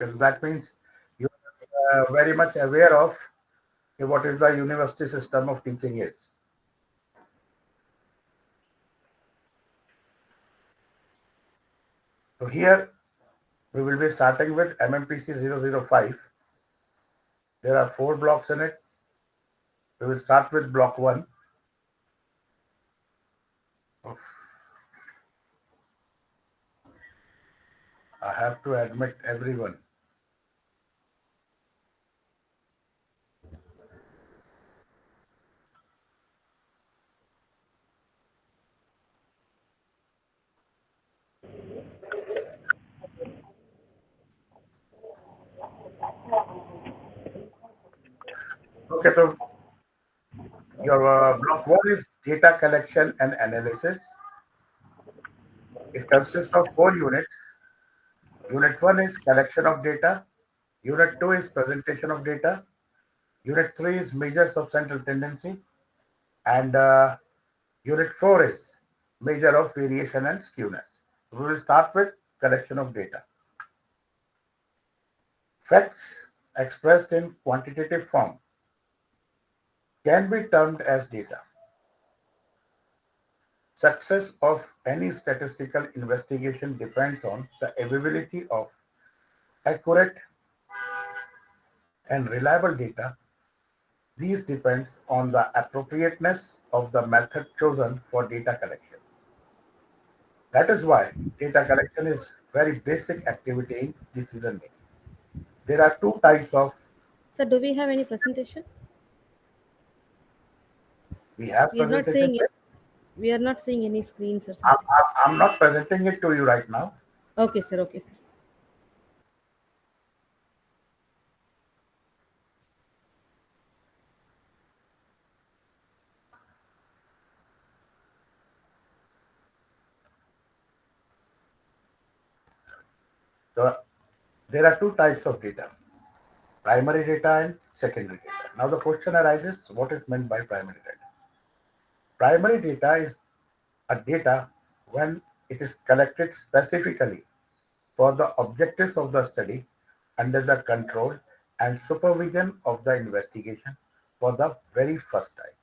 Because that means you are very much aware of what is the university system of teaching is. So here we will be starting with MMPC 005. There are 4 blocks in it. We will start with block 1. I have to admit everyone. Okay, so your block 1 is data collection and analysis. It consists of 4 units. Unit 1 is collection of data. Unit 2 is presentation of data. Unit 3 is measures of central tendency. And Unit 4 is measure of variation and skewness. We will start with collection of data. Facts expressed in quantitative form can be termed as data. Success of any statistical investigation depends on the availability of accurate and reliable data. These depends on the appropriateness of the method chosen for data collection. That is why data collection is very basic activity in decision making. There are 2 types of. So, do we have any presentation? We have We are not presentation. seeing it. We are not seeing any screens or I'm, something. I'm not presenting it to you right now. Okay, sir. Okay, sir. So there are 2 types of data: primary data and secondary data. Now the question arises: what is meant by primary data? Primary data is a data when it is collected specifically for the objectives of the study under the control and supervision of the investigation for the very first time.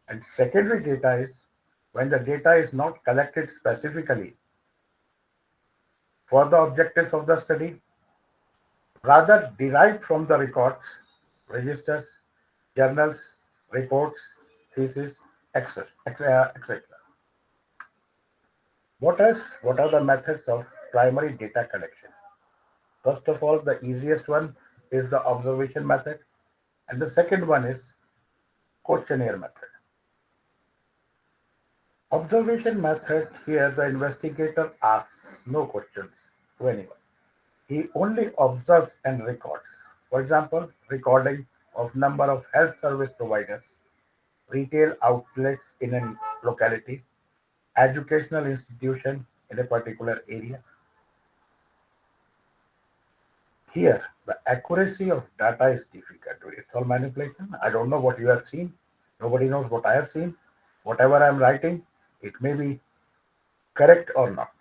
And secondary data is when the data is not collected specifically for the objectives of the study, rather derived from the records, registers, journals, reports, thesis, etc. etc. What are the methods of primary data collection? First of all, the easiest one is the observation method, and the second one is questionnaire method. Observation method, here the investigator asks no questions to anyone. He only observes and records. For example, recording of number of health service providers, retail outlets in a locality, educational institution in a particular area. Here, the accuracy of data is difficult. It's all manipulation. I don't know what you have seen. Nobody knows what I have seen. Whatever I'm writing, it may be correct or not.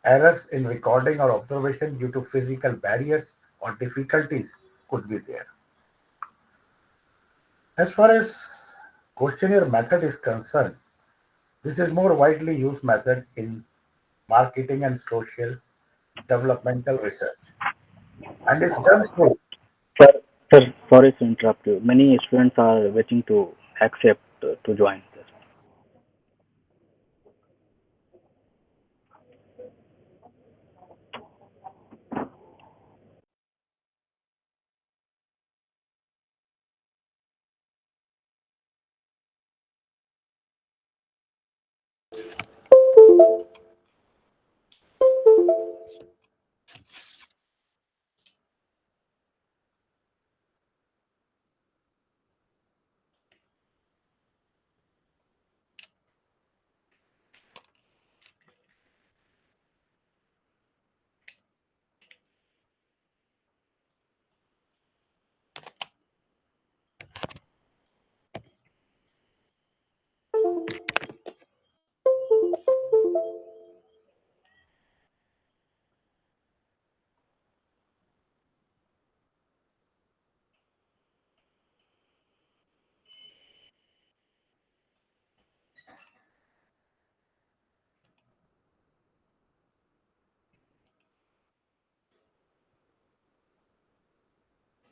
Errors in recording or observation due to physical barriers or difficulties could be there. As far as questionnaire method is concerned, this is more widely used method in marketing and social developmental research, and it's done through. Sir, sir, sorry to interrupt you. Many students are waiting to accept to join this.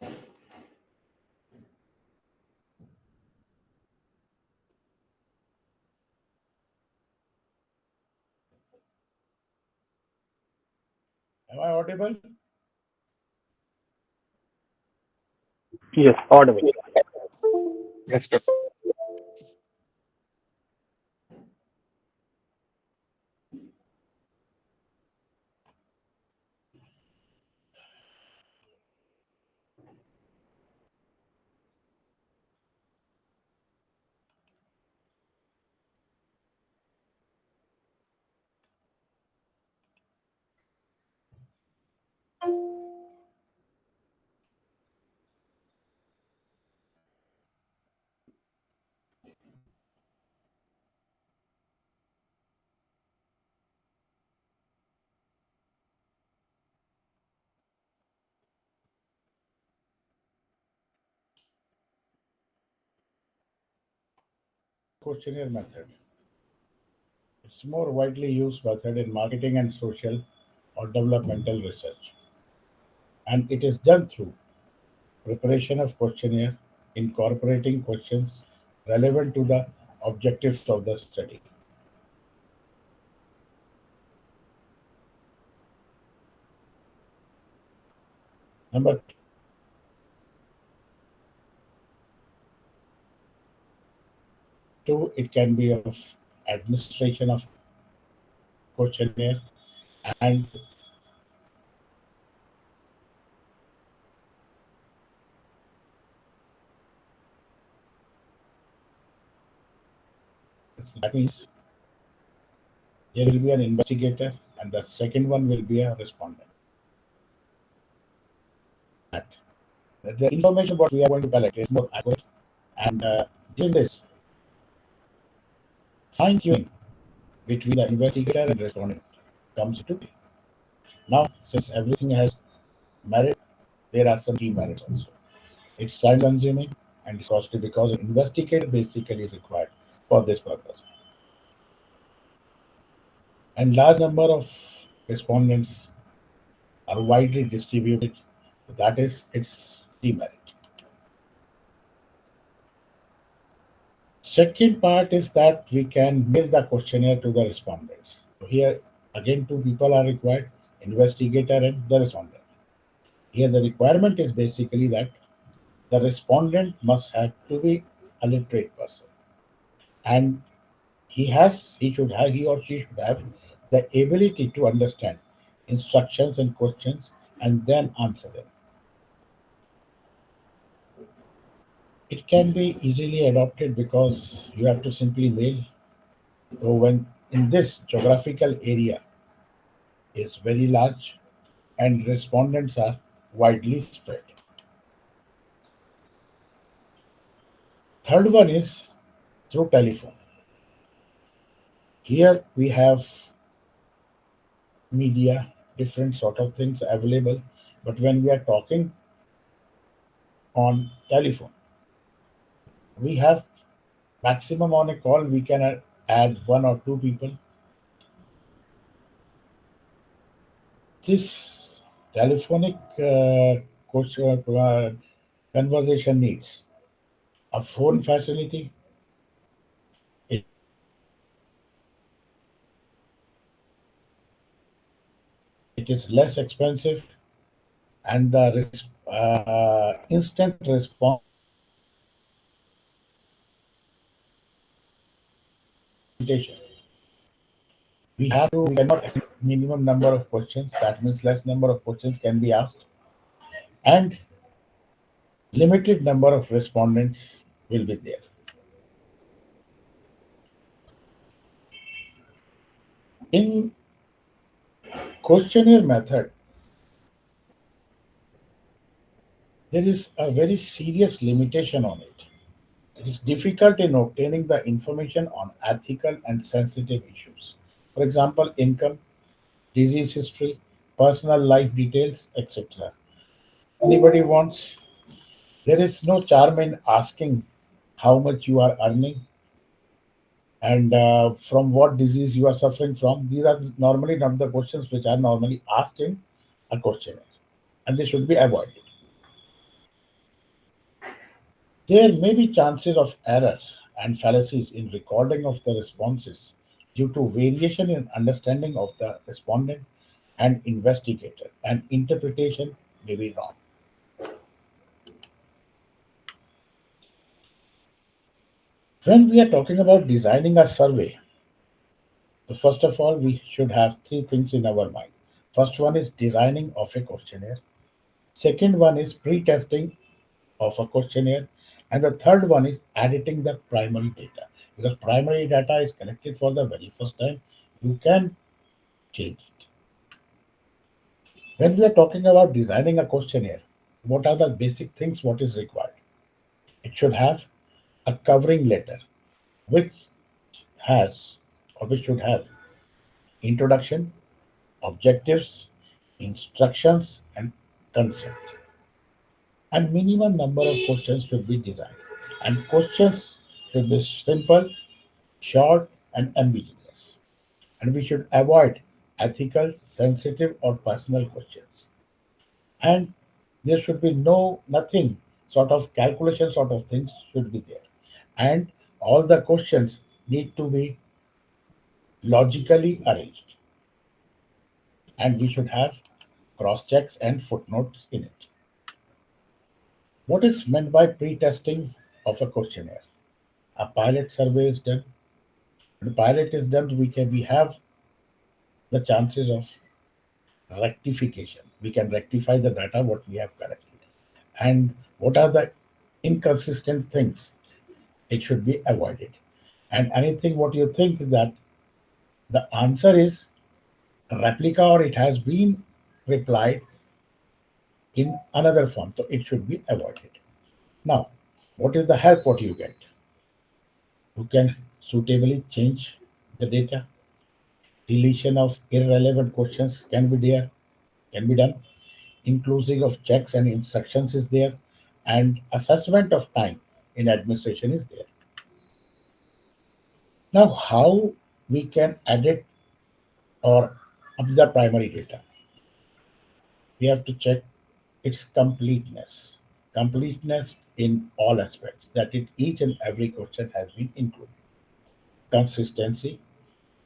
Am I audible? Yes, audible. Yes, sir. Questionnaire method. It's more widely used method in marketing and social or developmental research. And it is done through preparation of questionnaire, incorporating questions relevant to the objectives of the study. Number two, it can be of administration of questionnaire and that means there will be an investigator and the second one will be a respondent. That the information what we are going to collect is more accurate and during this fine tuning between the investigator and respondent comes into play. Now, since everything has merit, there are some demerits also. It's time consuming and it's costly because an investigator basically is required for this purpose. And large number of respondents are widely distributed. That is its demerit. Second part is that we can mail the questionnaire to the respondents. So here again two people are required, investigator and the respondent. Here the requirement is basically that the respondent must have to be a literate person and he or she should have the ability to understand instructions and questions and then answer them. It can be easily adopted because you have to simply mail. So when in this geographical area is very large and respondents are widely spread. Third one is through telephone. Here we have media, different sort of things available. But when we are talking on telephone, we have maximum on a call we can add one or two people. This telephonic conversation needs a phone facility. It, it is less expensive, and the instant response limitation. We cannot exceed minimum number of questions. That means less number of questions can be asked, and limited number of respondents will be there. In questionnaire method, there is a very serious limitation on it. It is difficult in obtaining the information on ethical and sensitive issues. For example, income, disease history, personal life details, etc. Anybody wants, there is no charm in asking how much you are earning and from what disease you are suffering from. These are normally not the questions which are normally asked in a questionnaire and they should be avoided. There may be chances of error and fallacies in recording of the responses due to variation in understanding of the respondent and investigator, and interpretation may be wrong. When we are talking about designing a survey, so first of all, we should have three things in our mind. First one is designing of a questionnaire. Second one is pre-testing of a questionnaire. And the third one is editing the primary data. Because primary data is collected for the very first time, you can change it. When we are talking about designing a questionnaire, what are the basic things what is required? It should have a covering letter which has which should have introduction, objectives, instructions, and consent. And minimum number of questions should be designed. And questions should be simple, short, and ambiguous. And we should avoid ethical, sensitive, or personal questions. And there should be nothing sort of calculation sort of things should be there. And all the questions need to be logically arranged. And we should have cross checks and footnotes in it. What is meant by pre-testing of a questionnaire? A pilot survey is done. When a pilot is done, we have the chances of rectification. We can rectify the data what we have collected. And what are the inconsistent things? It should be avoided. And anything what you think that the answer is a replica or it has been replied in another form, so it should be avoided. Now, what is the help what you get? You can suitably change the data. Deletion of irrelevant questions can be done. Inclusive of checks and instructions is there, and assessment of time in administration is there. Now, how we can edit or up the primary data? We have to check its completeness in all aspects, that each and every question has been included. Consistency,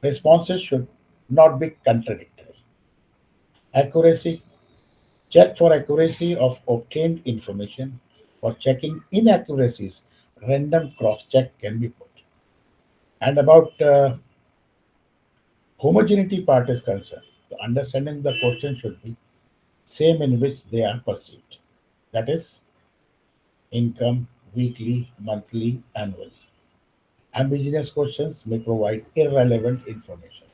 responses should not be contradictory. Accuracy, check for accuracy of obtained information. For checking inaccuracies, random cross check can be put. And about homogeneity part is concerned, the understanding the question should be same in which they are perceived. That is income, weekly, monthly, annually. Ambiguous questions may provide irrelevant information.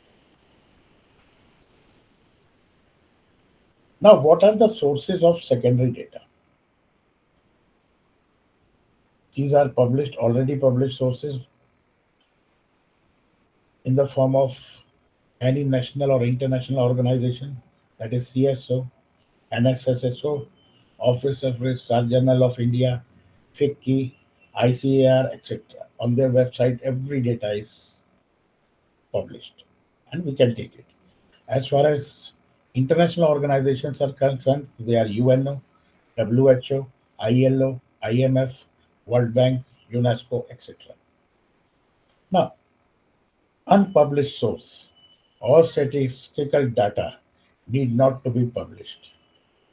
Now, what are the sources of secondary data? These are already published sources in the form of any national or international organization, that is CSO, NSSSO, Office of Registrar General of India, FICCI, ICAR, etc. On their website, every data is published and we can take it. As far as international organizations are concerned, they are UNO, WHO, ILO, IMF, World Bank, UNESCO, etc. Now, unpublished source. All statistical data need not to be published.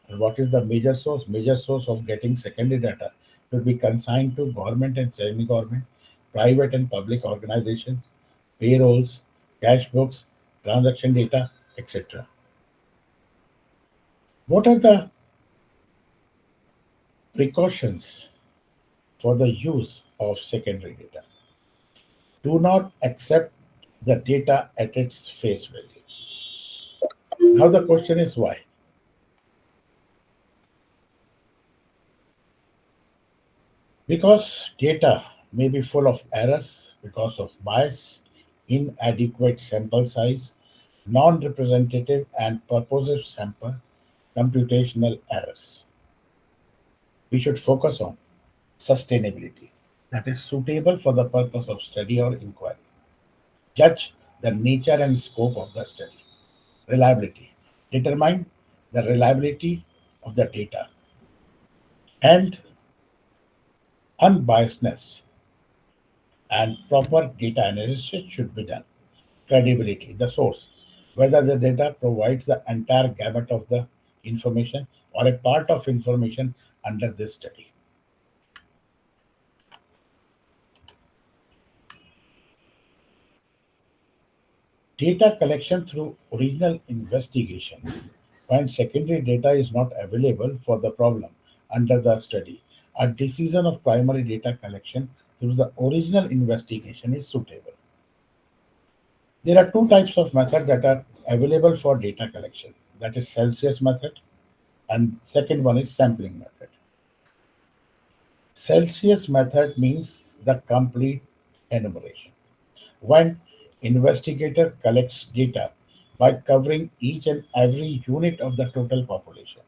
And what is the major source? Major source of getting secondary data should be consigned to government and semi-government, private and public organizations, payrolls, cash books, transaction data, etc. What are the precautions for the use of secondary data? Do not accept the data at its face value. Now the question is why? Because data may be full of errors because of bias, inadequate sample size, non-representative and purposive sample, computational errors. We should focus on sustainability, that is suitable for the purpose of study or inquiry. Judge the nature and scope of the study. Reliability. Determine the reliability of the data. And Unbiasedness and proper data analysis should be done. Credibility, the source, whether the data provides the entire gamut of the information or a part of information under this study. Data collection through original investigation. When secondary data is not available for the problem under the study, a decision of primary data collection through the original investigation is suitable. There are two types of method that are available for data collection. That is Celsius method and second one is sampling method. Celsius method means the complete enumeration. When investigator collects data by covering each and every unit of the total population,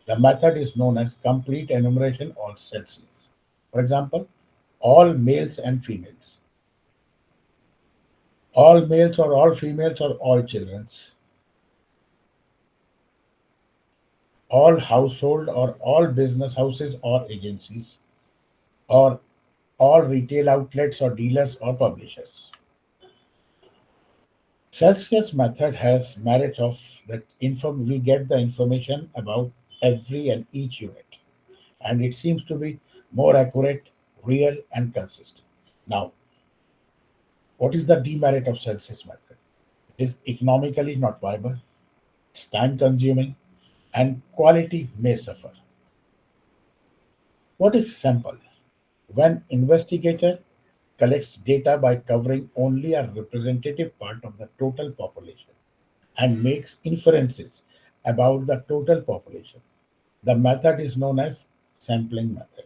the method is known as complete enumeration or Celsius. For example, all males and females, all males or all females or all children, all household or all business houses or agencies, or all retail outlets or dealers or publishers. Celsius method has merit of that we get the information about every and each unit, and it seems to be more accurate, real, and consistent. Now, what is the demerit of Celsius method? It is economically not viable, it's time consuming, and quality may suffer. What is sample? When investigator collects data by covering only a representative part of the total population and makes inferences about the total population. The method is known as sampling method.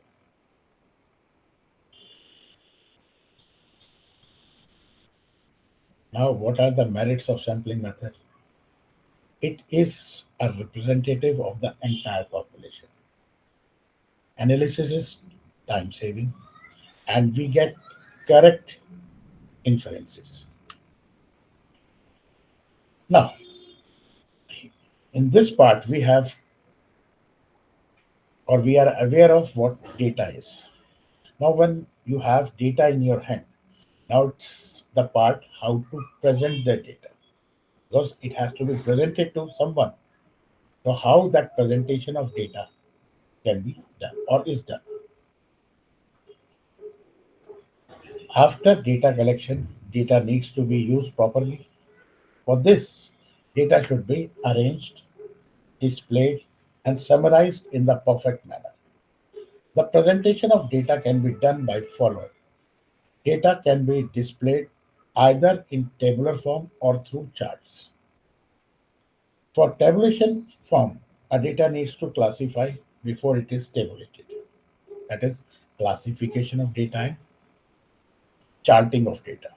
Now, what are the merits of sampling method? It is a representative of the entire population. Analysis is time saving and we get correct inferences. Now, in this part, we have or we are aware of what data is. Now, when you have data in your hand, now it's the part how to present the data because it has to be presented to someone. So, how that presentation of data can be done or is done. After data collection, data needs to be used properly. For this, data should be arranged, displayed, and summarized in the perfect manner. The presentation of data can be done by following. Data can be displayed either in tabular form or through charts. For tabulation form, a data needs to classify before it is tabulated. That is classification of data and charting of data.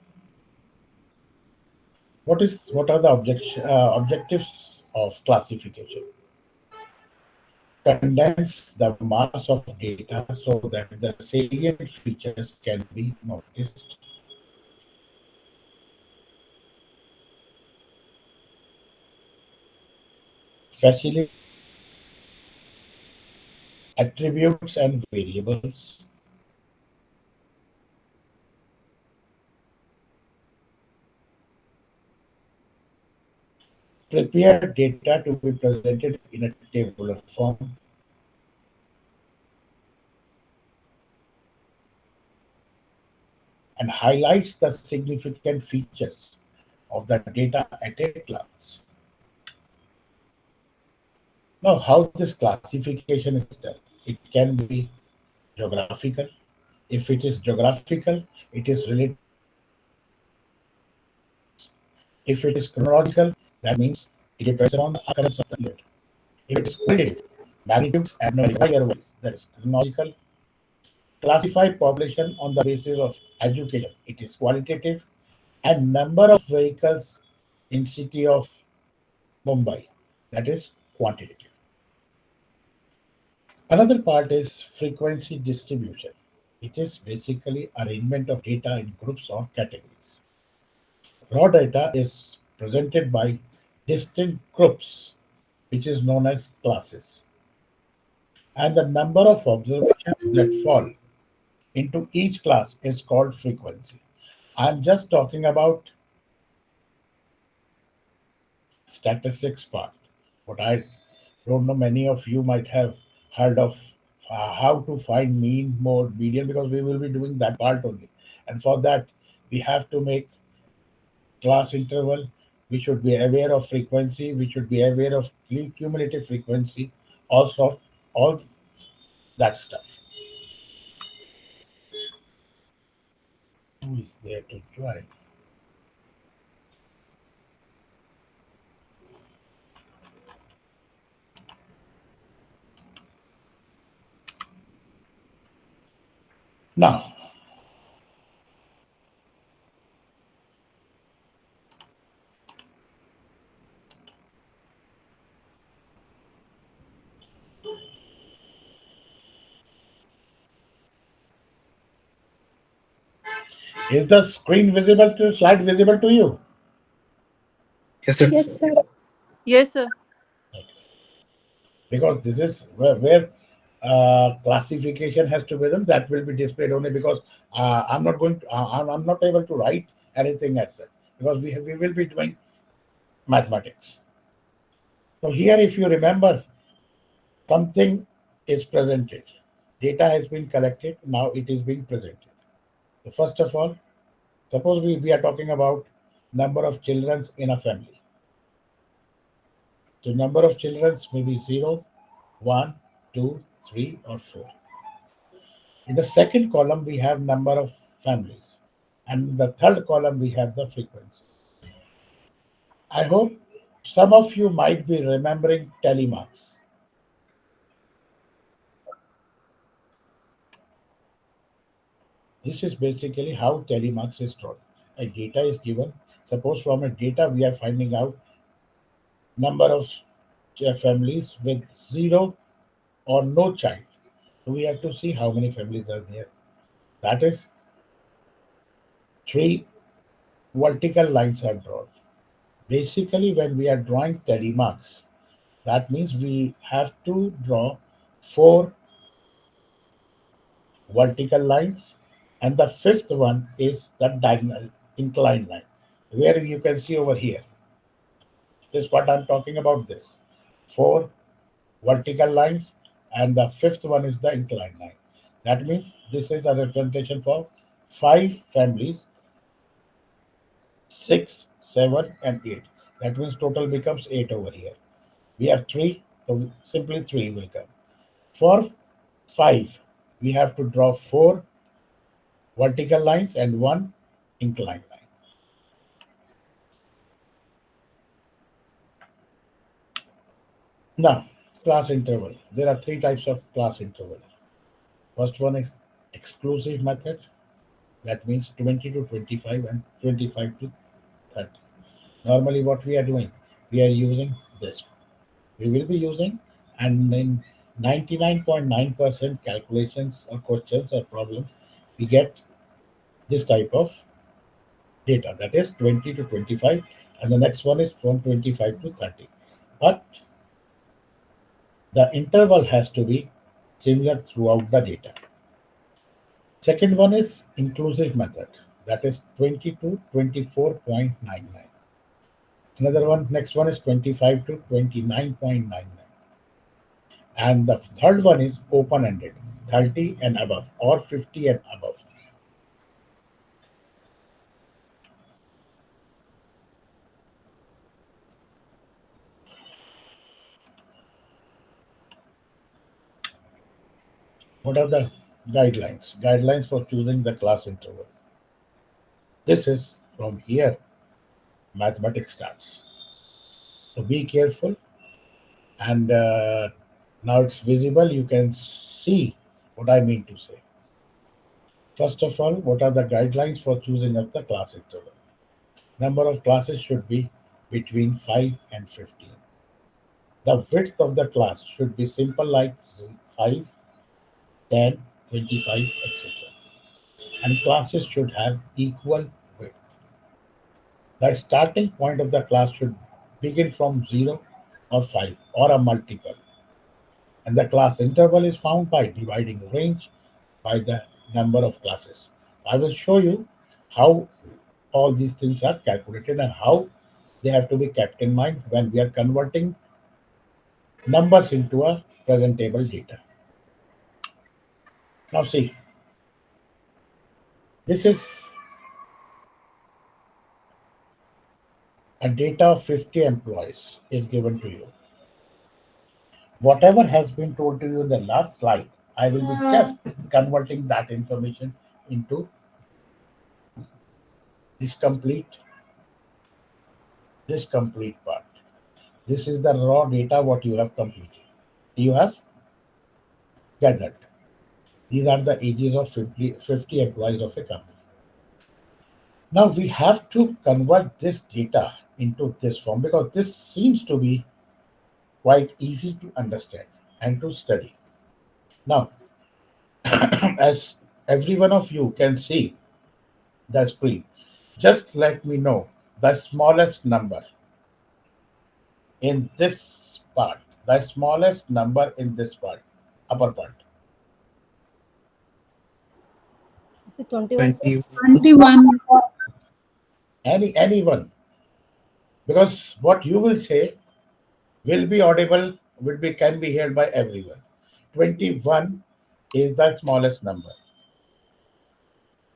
What are the objectives of classification? Condense the mass of data so that the salient features can be noticed. Facilitate attributes and variables. Prepare data to be presented in a tabular form. And highlights the significant features of the data at a glance. Now, how this classification is done? It can be geographical. If it is geographical, it is related. If it is chronological, that means it depends on the occurrence of the event. If it is qualitative, magnitudes and numerical wise, that is chronological. Classify population on the basis of education. It is qualitative. And number of vehicles in city of Mumbai, that is quantitative. Another part is frequency distribution. It is basically arrangement of data in groups or categories. Raw data is presented by distinct groups, which is known as classes. And the number of observations that fall into each class is called frequency. I'm just talking about statistics part. What I don't know, many of you might have heard of how to find mean, mode, median, because we will be doing that part only. And for that, we have to make class interval. We should be aware of frequency. We should be aware of cumulative frequency. Also, all that stuff. Who is there to join? Now, is the screen visible to slide visible to you? Yes, sir. Yes, sir. Yes, sir. Because this is where classification has to be done. That will be displayed only because I'm not going to, I'm not able to write anything as such because we will be doing mathematics. So here, if you remember, something is presented. Data has been collected. Now it is being presented. So first of all, suppose we are talking about number of children in a family. The number of children may be 0, 1, 2, 3, or 4. In the second column, we have number of families. And in the third column, we have the frequency. I hope some of you might be remembering telemarks. This is basically how telemarks is drawn. A data is given. Suppose from a data, we are finding out number of families with 0 or no child. So we have to see how many families are there. That is 3 vertical lines are drawn. Basically, when we are drawing telemarks, that means we have to draw 4 vertical lines, and the fifth one is the diagonal inclined line, where you can see over here. This is what I'm talking about. This 4 vertical lines, and the fifth one is the inclined line. That means this is a representation for 5 families, 6, 7, and 8. That means total becomes 8 over here. We have 3, so simply 3 will come. For 5, we have to draw 4 vertical lines and 1 inclined line. Now, class interval. There are 3 types of class interval. First one is exclusive method. That means 20 to 25 and 25 to 30. Normally, what we are doing, we are using this. We will be using, and in 99.9% calculations or questions or problems, we get this type of data, that is 20 to 25, and the next one is from 25 to 30. But the interval has to be similar throughout the data. Second one is inclusive method, that is 20 to 24.99. Another one, next one is 25 to 29.99. And the third one is open ended, 30 and above or 50 and above. What are the guidelines? Guidelines for choosing the class interval. This is from here mathematics starts. So be careful, and now it's visible. You can see what I mean to say. First of all, what are the guidelines for choosing of the class interval? Number of classes should be between 5 and 15. The width of the class should be simple like 5, 10, 25, etc. And classes should have equal width. The starting point of the class should begin from 0 or 5 or a multiple. And the class interval is found by dividing range by the number of classes. I will show you how all these things are calculated and how they have to be kept in mind when we are converting numbers into a presentable data. Now see, this is a data of 50 employees is given to you. Whatever has been told to you in the last slide, I will be just converting that information into this complete this complete part. This is the raw data what you have completed. You have gathered. These are the ages of 50 employees of a company. Now we have to convert this data into this form because this seems to be quite easy to understand and to study. Now, as every one of you can see the screen, just let me know the smallest number in this part, the smallest number in this part, upper part. Is it 21, sir? 21. 21. Anyone, because what you will say will be audible, will be can be heard by everyone. 21 is the smallest number.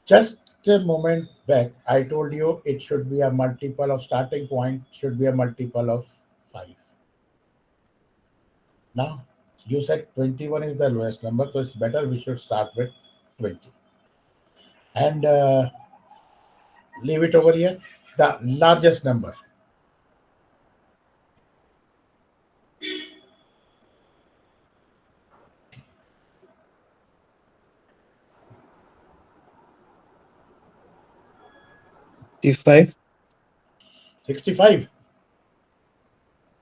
Just a moment back, I told you it should be a multiple of starting point, should be a multiple of 5. Now, you said 21 is the lowest number, so it's better we should start with 20. And leave it over here. The largest number. 65. 65.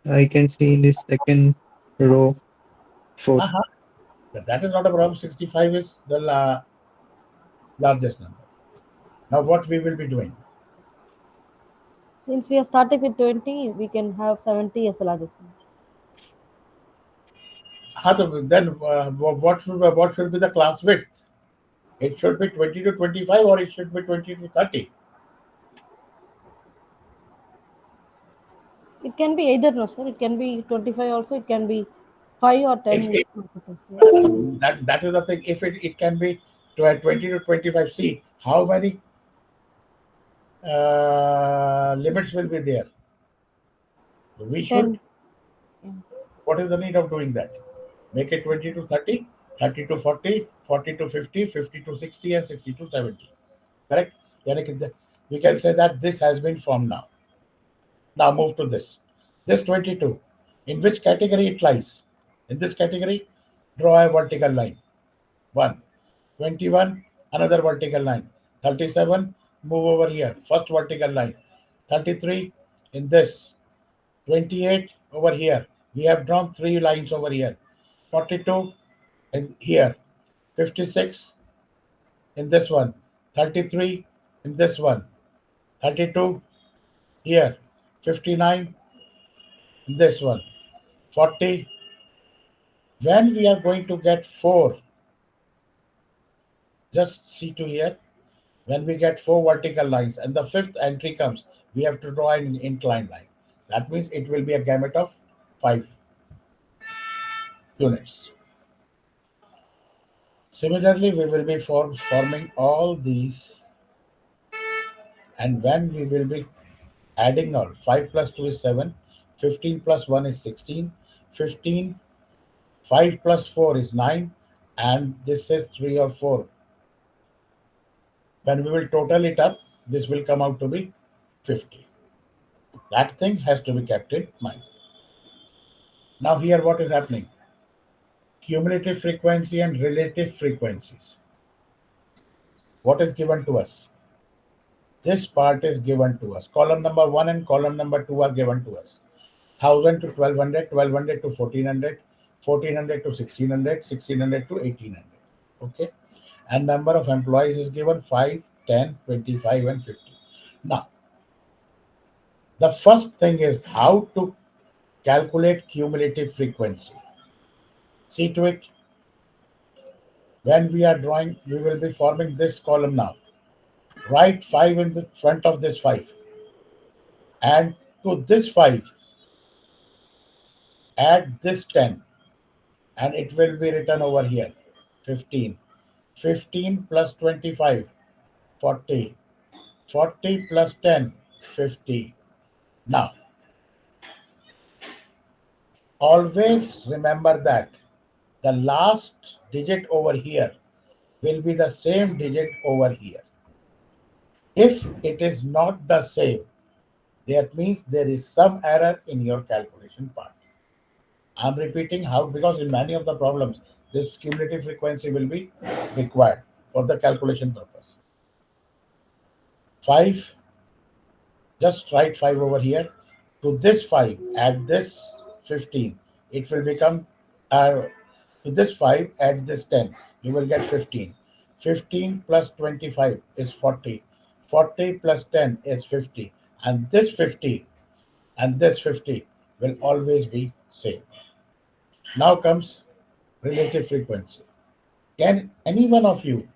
I can see in the second row, fourth. Uh-huh. That is not a problem. 65 is the largest number. Now, what we will be doing? Since we are starting with 20, we can have 70 as the largest number. Then what should be the class width? It should be 20 to 25 or it should be 20 to 30. It can be either, no, sir. It can be 25 also. It can be 5 or If 10 it, multiples. Yeah. that is the thing. If it can be 20 to 25, see how many limits will be there. We should. 10. Yeah. What is the need of doing that? Make it 20 to 30, 30 to 40, 40 to 50, 50 to 60, and 60 to 70. Correct? यानी कि we can say that this has been formed now. Now move to this. This 22. In which category it lies? In this category, draw a vertical line. 1. 21, another vertical line. 37, move over here. First vertical line. 33, in this. 28, over here. We have drawn 3 lines over here. 42, in here. 56, in this one. 33, in this one. 32, here. 59, in this one. 40, when we are going to get 4, just see to here, when we get 4 vertical lines and the fifth entry comes, we have to draw an inclined line. That means it will be a gamut of 5 units. Similarly, we will be forming all these, and when we will be adding all, 5 plus 2 is 7, 15 plus 1 is 16, 15, 5 plus 4 is 9, and this is 3 or 4. When we will total it up, this will come out to be 50. That thing has to be kept in mind. Now here what is happening? Cumulative frequency and relative frequencies. What is given to us? This part is given to us. Column number 1 and column number 2 are given to us. 1000 to 1200, 1200 to 1400, 1400 to 1600, 1600 to 1800. Okay. And number of employees is given 5, 10, 25, and 50. Now, the first thing is how to calculate cumulative frequency. See to it. When we are drawing, we will be forming this column now. Write 5 in the front of this 5. And to this 5, add this 10. And it will be written over here 15. 15 plus 25, 40. 40 plus 10, 50. Now, always remember that the last digit over here will be the same digit over here. If it is not the same, that means there is some error in your calculation part. I'm repeating how, because in many of the problems, this cumulative frequency will be required for the calculation purpose. 5, just write 5 over here. To this 5, add this 15. It will become, to this 5, add this 10. You will get 15. 15 plus 25 is 40. 40 plus 10 is 50. And this 50 and this 50 will always be same. Now comes relative frequency. Can any one of you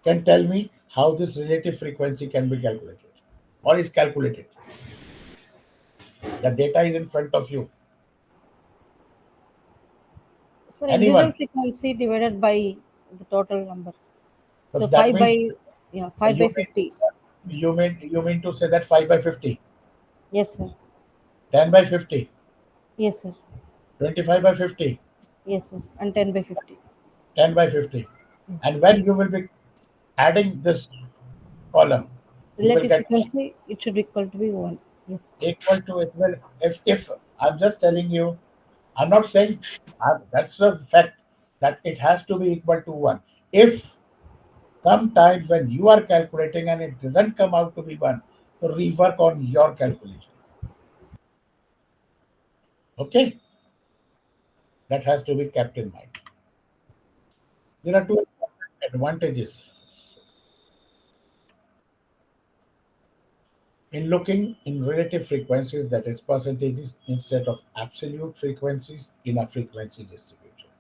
can tell me how this relative frequency can be calculated or is calculated? The data is in front of you. Sir, individual Anyone? frequency divided by the total number. So So that 5 means by, yeah, 5 you by mean 50. you mean to say that 5 by 50, Yes, sir. 10 by 50, Yes, sir. 25 by 50, Yes, sir. And 10 by 50. 10 by 50. Yes. And when you will be adding this column, you will Relative get frequency, it should equal to be 1. Yes. equal to it. Well, if I'm just telling you, I'm not saying that's a fact that it has to be equal to 1. If sometimes when you are calculating and it doesn't come out to be 1, so rework on your calculation. Okay, that has to be kept in mind. There are two advantages in looking in relative frequencies, that is percentages instead of absolute frequencies in a frequency distribution.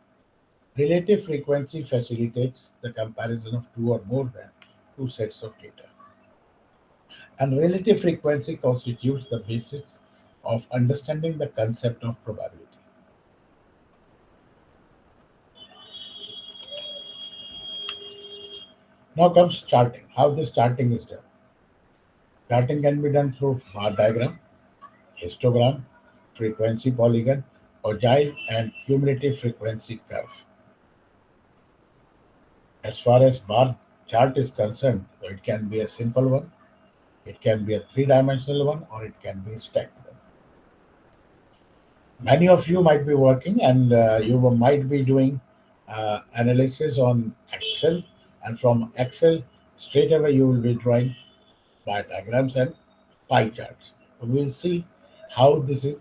Relative frequency facilitates the comparison of two or more than two sets of data. And relative frequency constitutes the basis of understanding the concept of probability. Now comes charting. How this charting is done. Charting can be done through bar diagram, histogram, frequency polygon, ogive, and cumulative frequency curve. As far as bar chart is concerned, so it can be a simple one, it can be a three-dimensional one, or it can be a stacked one. Many of you might be working and you might be doing analysis on Excel, and from Excel, straight away you will be drawing bar diagrams and pie charts. So we'll see how this is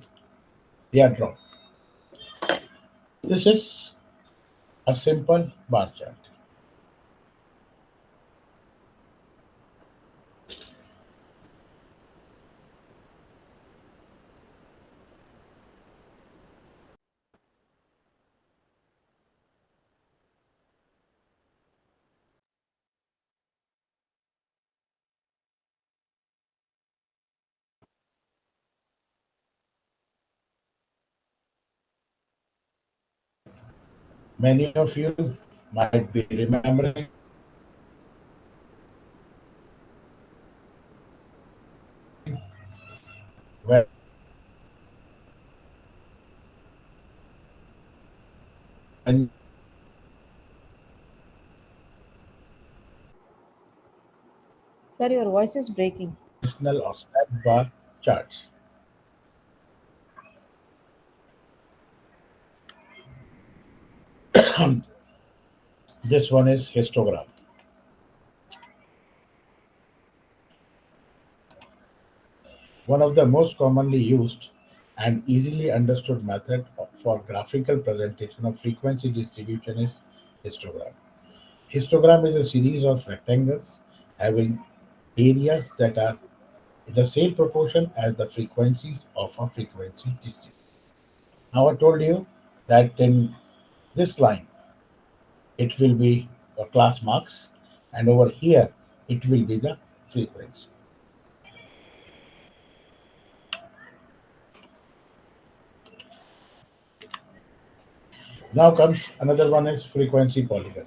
they are drawn. This is a simple bar chart. Many of you might be remembering when Sir, your voice is breaking. dimensional or stacked bar charts. This one is histogram. One of the most commonly used and easily understood method for graphical presentation of frequency distribution is histogram. Histogram is a series of rectangles having areas that are in the same proportion as the frequencies of a frequency distribution. Now I told you that in this line, it will be the class marks, and over here it will be the frequency. Now comes another one is frequency polygon.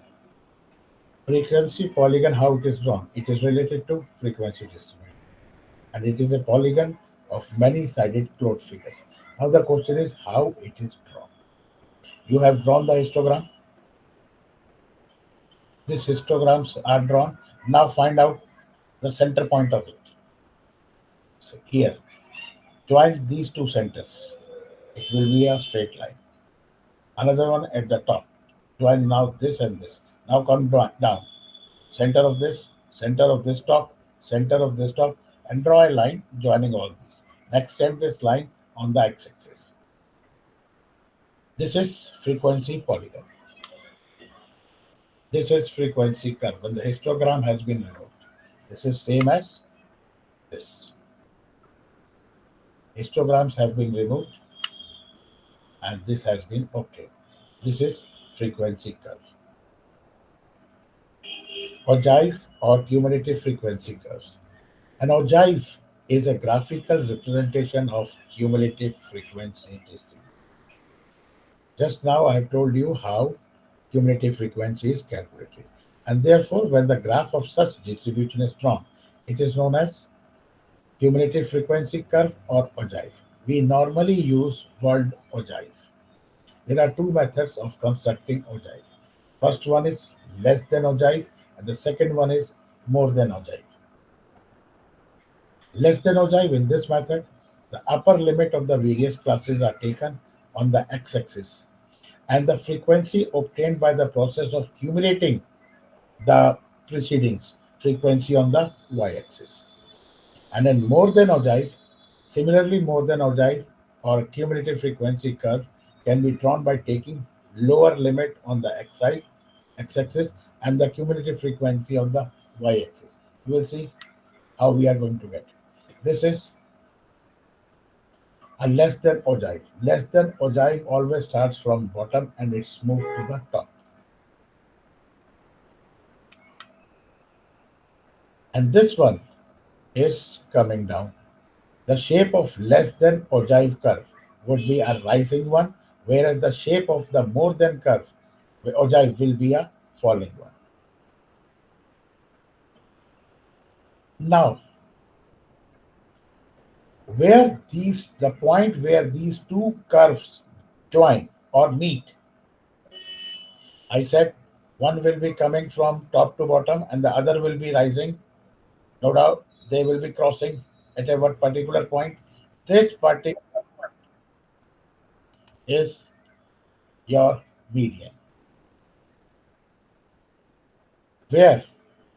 Frequency polygon, how it is drawn? It is related to frequency distribution, and it is a polygon of many-sided closed figures. Now the question is how it is drawn. You have drawn the histogram. These histograms are drawn. Now find out the center point of it. So here, join these two centers. It will be a straight line. Another one at the top. Join now this and this. Now come down. Center of this top, center of this top, and draw a line joining all these. Next, extend this line on the x-axis. This is frequency polygon. This is frequency curve. When the histogram has been removed, this is same as this. Histograms have been removed, and this has been okay. This is frequency curve. Ogive or cumulative frequency curves. An ogive is a graphical representation of cumulative frequency distribution. Just now I have told you how cumulative frequency is calculated. And therefore, when the graph of such distribution is drawn, it is known as cumulative frequency curve or ogive. We normally use word ogive. There are two methods of constructing ogive. First one is less than ogive, and the second one is more than ogive. Less than ogive, in this method, the upper limit of the various classes are taken on the x-axis, and the frequency obtained by the process of cumulating the precedings frequency on the y-axis. And then more than ogive, similarly more than ogive or cumulative frequency curve can be drawn by taking lower limit on the x-axis and the cumulative frequency on the y-axis. You will see how we are going to get. This is a less than ogive. Less than ogive always starts from bottom and it's moved to the top. And this one is coming down. The shape of less than ogive curve would be a rising one, whereas the shape of the more than curve ogive will be a falling one. Now, the point where these two curves join or meet, I said one will be coming from top to bottom and the other will be rising. No doubt they will be crossing at a particular point. This particular point is your median, where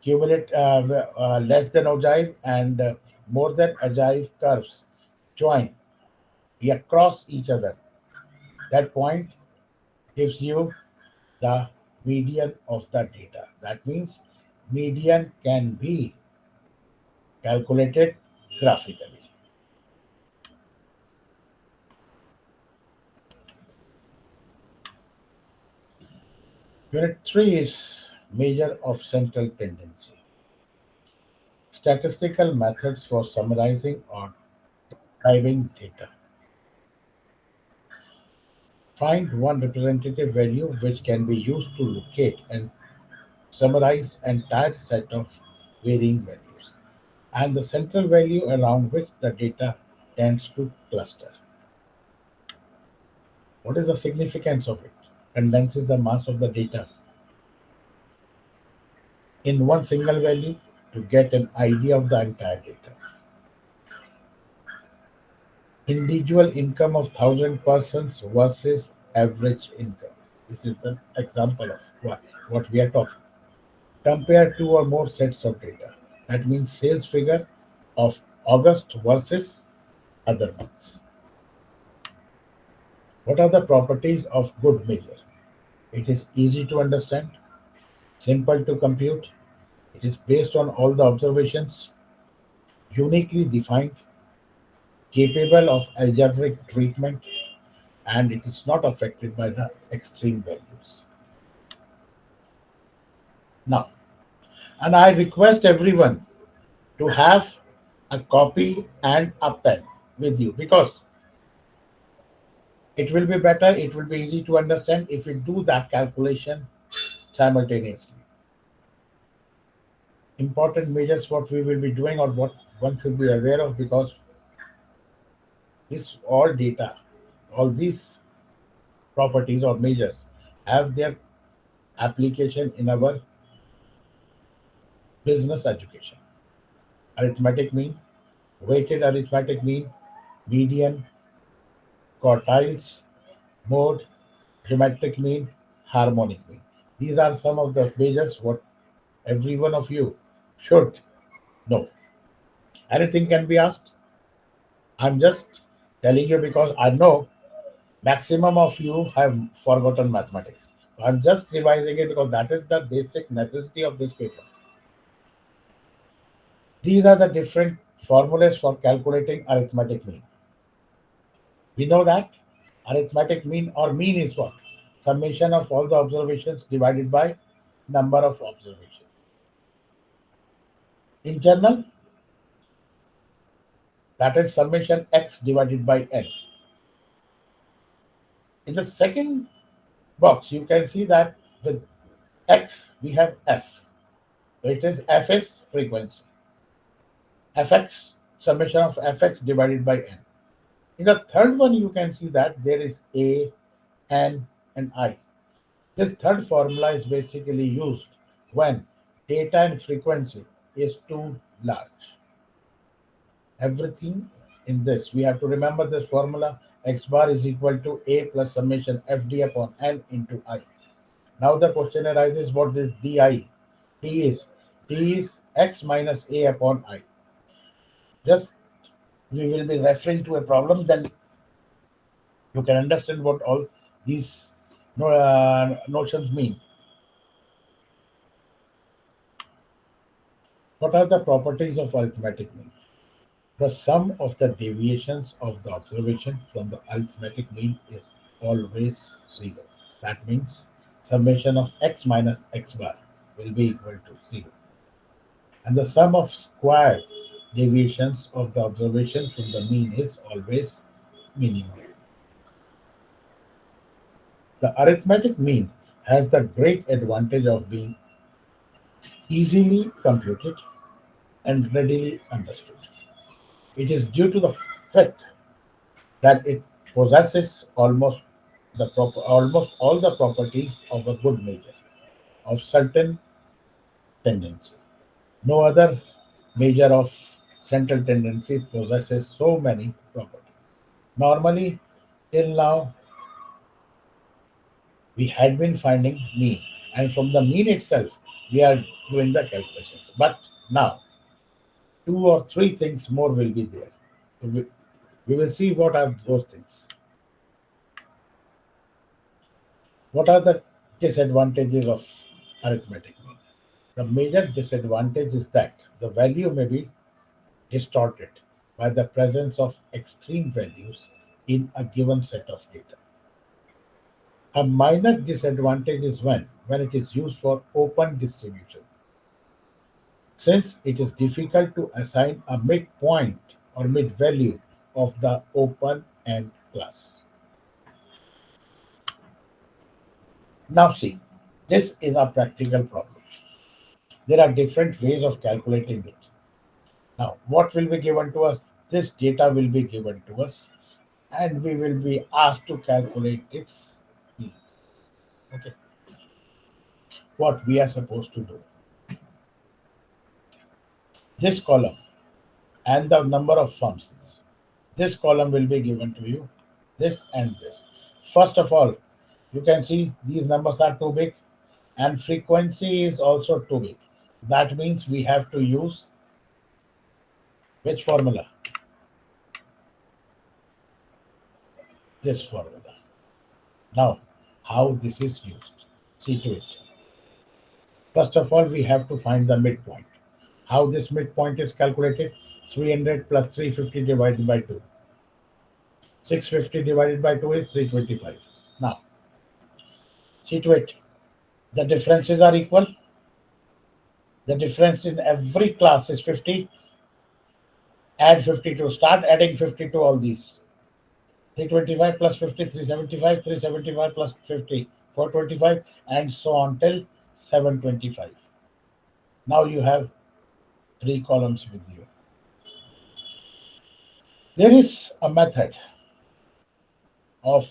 less than ogive and more than ogive curves join across each other. That point gives you the median of the data. That means median can be calculated graphically. Unit 3 is measure of central tendency. Statistical methods for summarizing or describing data. Find one representative value which can be used to locate and summarize entire set of varying values, and the central value around which the data tends to cluster. What is the significance of it? Condenses the mass of the data in one single value to get an idea of the entire data. Individual income of 1,000 persons versus average income. This is the example of what we are talking. Compare two or more sets of data. That means sales figure of August versus other months. What are the properties of good measure? It is easy to understand, simple to compute, it is based on all the observations, uniquely defined, capable of algebraic treatment, and it is not affected by the extreme values. Now, and I request everyone to have a copy and a pen with you because it will be better, it will be easy to understand if we do that calculation simultaneously. Important measures what we will be doing or what one should be aware of because this all data, all these properties or measures have their application in our business education. Arithmetic mean, weighted arithmetic mean, median, quartiles, mode, geometric mean, harmonic mean. These are some of the measures what every one of you should know. Anything can be asked. I'm just telling you because I know maximum of you have forgotten mathematics. I'm just revising it because that is the basic necessity of this paper. These are the different formulas for calculating arithmetic mean. We know that arithmetic mean or mean is what? Summation of all the observations divided by number of observations. In general, that is summation x divided by n. In the second box, you can see that with x we have f. So it is f is frequency. Fx, summation of fx divided by n. In the third one, you can see that there is a, n, and I. This third formula is basically used when data and frequency is too large. Everything in this, we have to remember this formula x bar is equal to a plus summation fd upon n into I. Now the question arises what is di? D is x minus a upon I. Just we will be referring to a problem, then you can understand what all these notions mean. What are the properties of arithmetic mean? The sum of the deviations of the observation from the arithmetic mean is always zero. That means summation of x minus x bar will be equal to zero. And the sum of squared deviations of the observation from the mean is always minimum. The arithmetic mean has the great advantage of being easily computed and readily understood. It is due to the fact that it possesses almost all the properties of a good measure of certain tendency. No other measure of central tendency possesses so many properties. Normally, till now, we had been finding mean, and from the mean itself, we are doing the calculations. But now, two or three things more will be there. So we will see what are those things. What are the disadvantages of arithmetic mean? The major disadvantage is that the value may be distorted by the presence of extreme values in a given set of data. A minor disadvantage is when it is used for open distribution, since it is difficult to assign a midpoint or mid value of the open end class. Now see, this is a practical problem. There are different ways of calculating it. Now, what will be given to us? This data will be given to us, and we will be asked to calculate its mean. Okay, what we are supposed to do. This column and the number of functions. This column will be given to you, this and this. First of all, you can see these numbers are too big and frequency is also too big. That means we have to use which formula? This formula. Now, how this is used? See to it. First of all, we have to find the midpoint. How this midpoint is calculated? 300 plus 350 divided by 2. 650 divided by 2 is 325. Now, see to it. The differences are equal. The difference in every class is 50. Add 52. Start adding 50 to all these. 325 plus 50, 375, 375 plus 50, 425, and so on till 725. Now you have three columns with you. There is a method of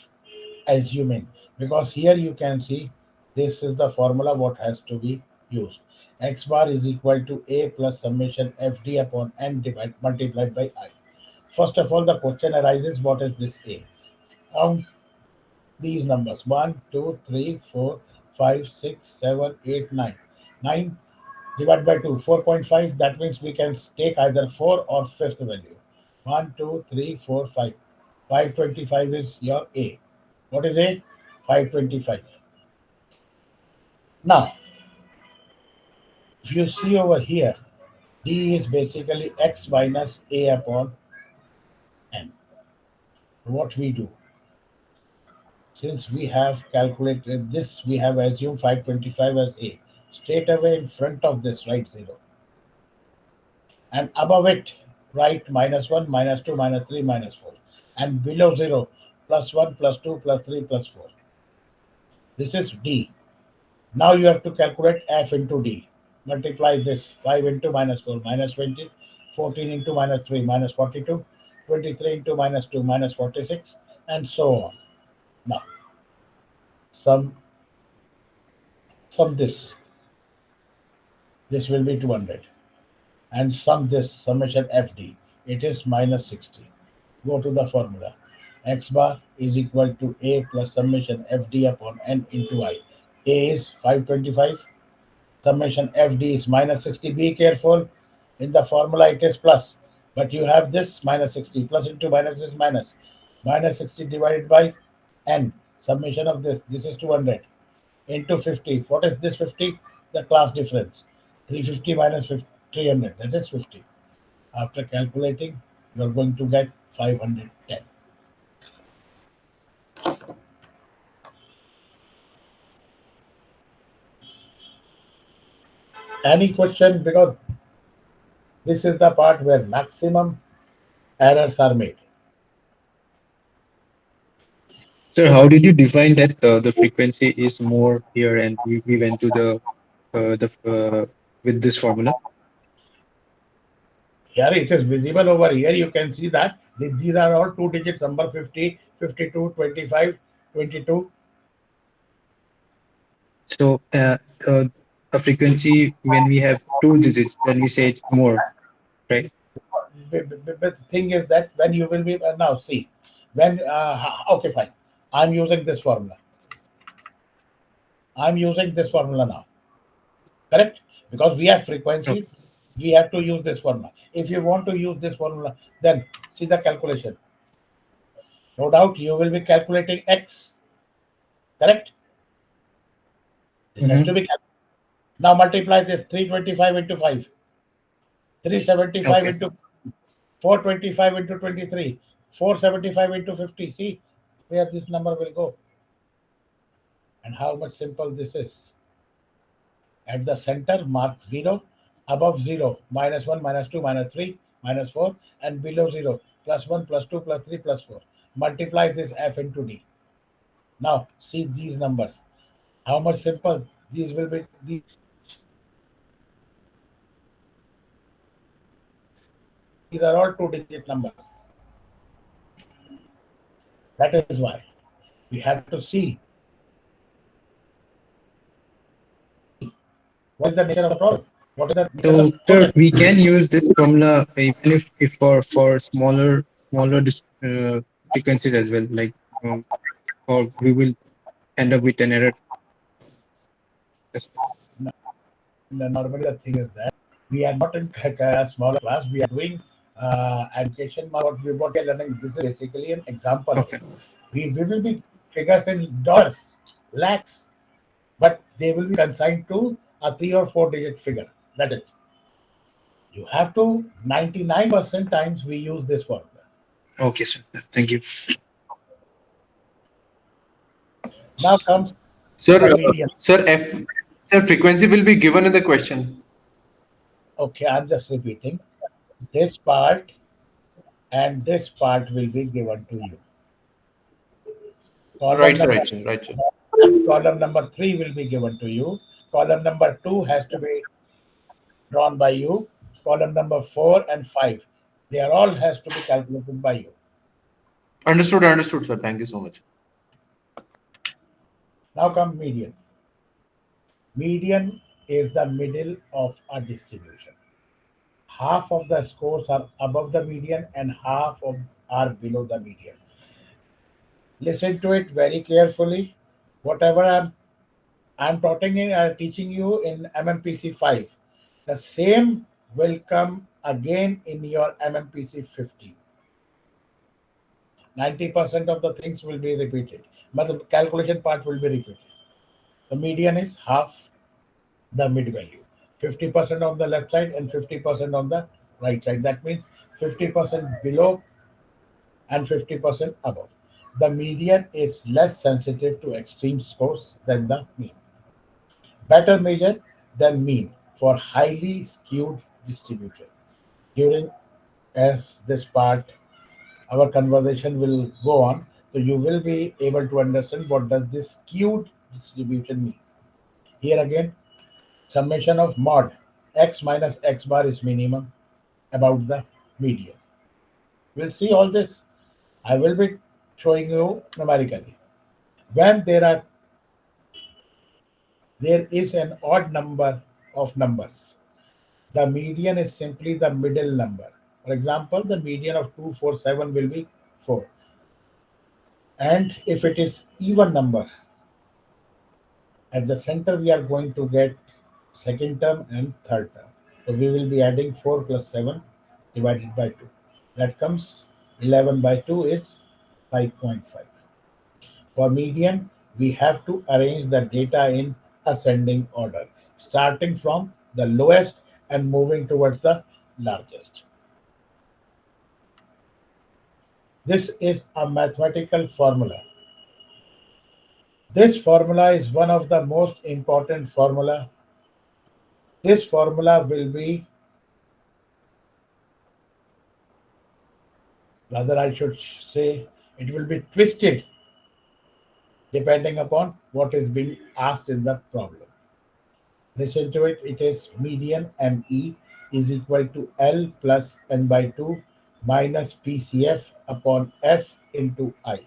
assuming, because here you can see this is the formula what has to be used. X bar is equal to A plus summation FD upon N multiplied by I. First of all, the question arises, what is this A? Count these numbers: 1, 2, 3, 4, 5, 6, 7, 8, 9. 9 divided by 2, 4.5. That means we can take either 4 or fifth value. 1, 2, 3, 4, 5. 525 is your A. What is A? 525. Now, if you see over here, D is basically X minus A upon N. What we do, since we have calculated this, we have assumed 525 as A. Straight away in front of this, write 0. And above it, write minus 1, minus 2, minus 3, minus 4. And below 0, plus 1, plus 2, plus 3, plus 4. This is D. Now you have to calculate F into D. Multiply this: 5 into minus 4, minus 20, 14 into minus 3, minus 42, 23 into minus 2, minus 46, and so on. Now, sum this. This will be 200. And sum this, summation FD. It is minus 60. Go to the formula. X bar is equal to A plus summation FD upon N into I. A is 525. Summation FD is minus 60. Be careful. In the formula it is plus. But you have this minus 60. Plus into minus is minus. Minus 60 divided by N. Summation of this. This is 200. Into 50. What is this 50? The class difference. 350 minus 300. That is 50. After calculating, you are going to get 510. Any question? Because this is the part where maximum errors are made. Sir, how did you define that the frequency is more here and we went to with this formula? Here it is visible over here. You can see that these are all two digits number: 50, 52, 25, 22. So a frequency when we have two digits, then we say it's more, right? But the thing is that when you will be now see when okay, fine. I'm using this formula. I'm using this formula now. Correct? Because we have Okay. frequency, we have to use this formula. If you want to use this formula, then see the calculation. No doubt you will be calculating X. Correct? This has to be calculated. Now multiply this: 325 into 5, 375 Okay. into 425 into 23, 475 into 50. See where this number will go and how much simple this is. At the center, mark 0, above 0, minus 1, minus 2, minus 3, minus 4, and below 0, plus 1, plus 2, plus 3, plus 4. Multiply this F into D. Now, see these numbers. How much simple these will be. These are all two-digit numbers. That is why we have to see what is the nature of the problem, what is the nature of So, the sir, process. we can use this formula even if for smaller frequencies as well, like or we will end up with an error. Normally, the thing is that we are not in a smaller class. We are doing education. What we are learning. This is basically an example. Okay. We will be figures in dollars, lakhs, but they will be consigned to a 3 or 4 digit figure. That is, you have to 99% times we use this formula. Okay, sir. Thank you. Now comes Sir, the median. sir, frequency will be given in the question. Okay, I'm just repeating. This part and this part will be given to you. Column Right, sir, number right, sir, right, sir. column number 3 will be given to you. Column number 2 has to be drawn by you. Column number 4 and 5, they are all has to be calculated by you. Understood, sir. Thank you so much. Now come median. Median is the middle of a distribution. Half of the scores are above the median and half of are below the median. Listen to it very carefully. Whatever I'm teaching you in MMPC 5, the same will come again in your MMPC 50. 90% of the things will be repeated, but the calculation part will be repeated. The median is half the mid value, 50% on the left side and 50% on the right side. That means 50% below and 50% above. The median is less sensitive to extreme scores than the mean. Better measure than mean for highly skewed distribution. During as this part, our conversation will go on, so you will be able to understand what does this skewed distribution mean. Here again, summation of mod x minus x bar is minimum about the median. We'll see all this. I will be showing you numerically. When there is an odd number of numbers, the median is simply the middle number. For example, the median of 247 will be 4. And if it is even number, at the center we are going to get second term and third term. So we will be adding 4 plus 7 divided by 2. That comes 11 by 2 is 5.5. For median, we have to arrange the data in ascending order, starting from the lowest and moving towards the largest. This is a mathematical formula. This formula is one of the most important formula. This formula will be, rather I should say, it will be twisted depending upon what is being asked in the problem. Listen to it. It is median ME is equal to L plus N by 2 minus PCF upon F into I.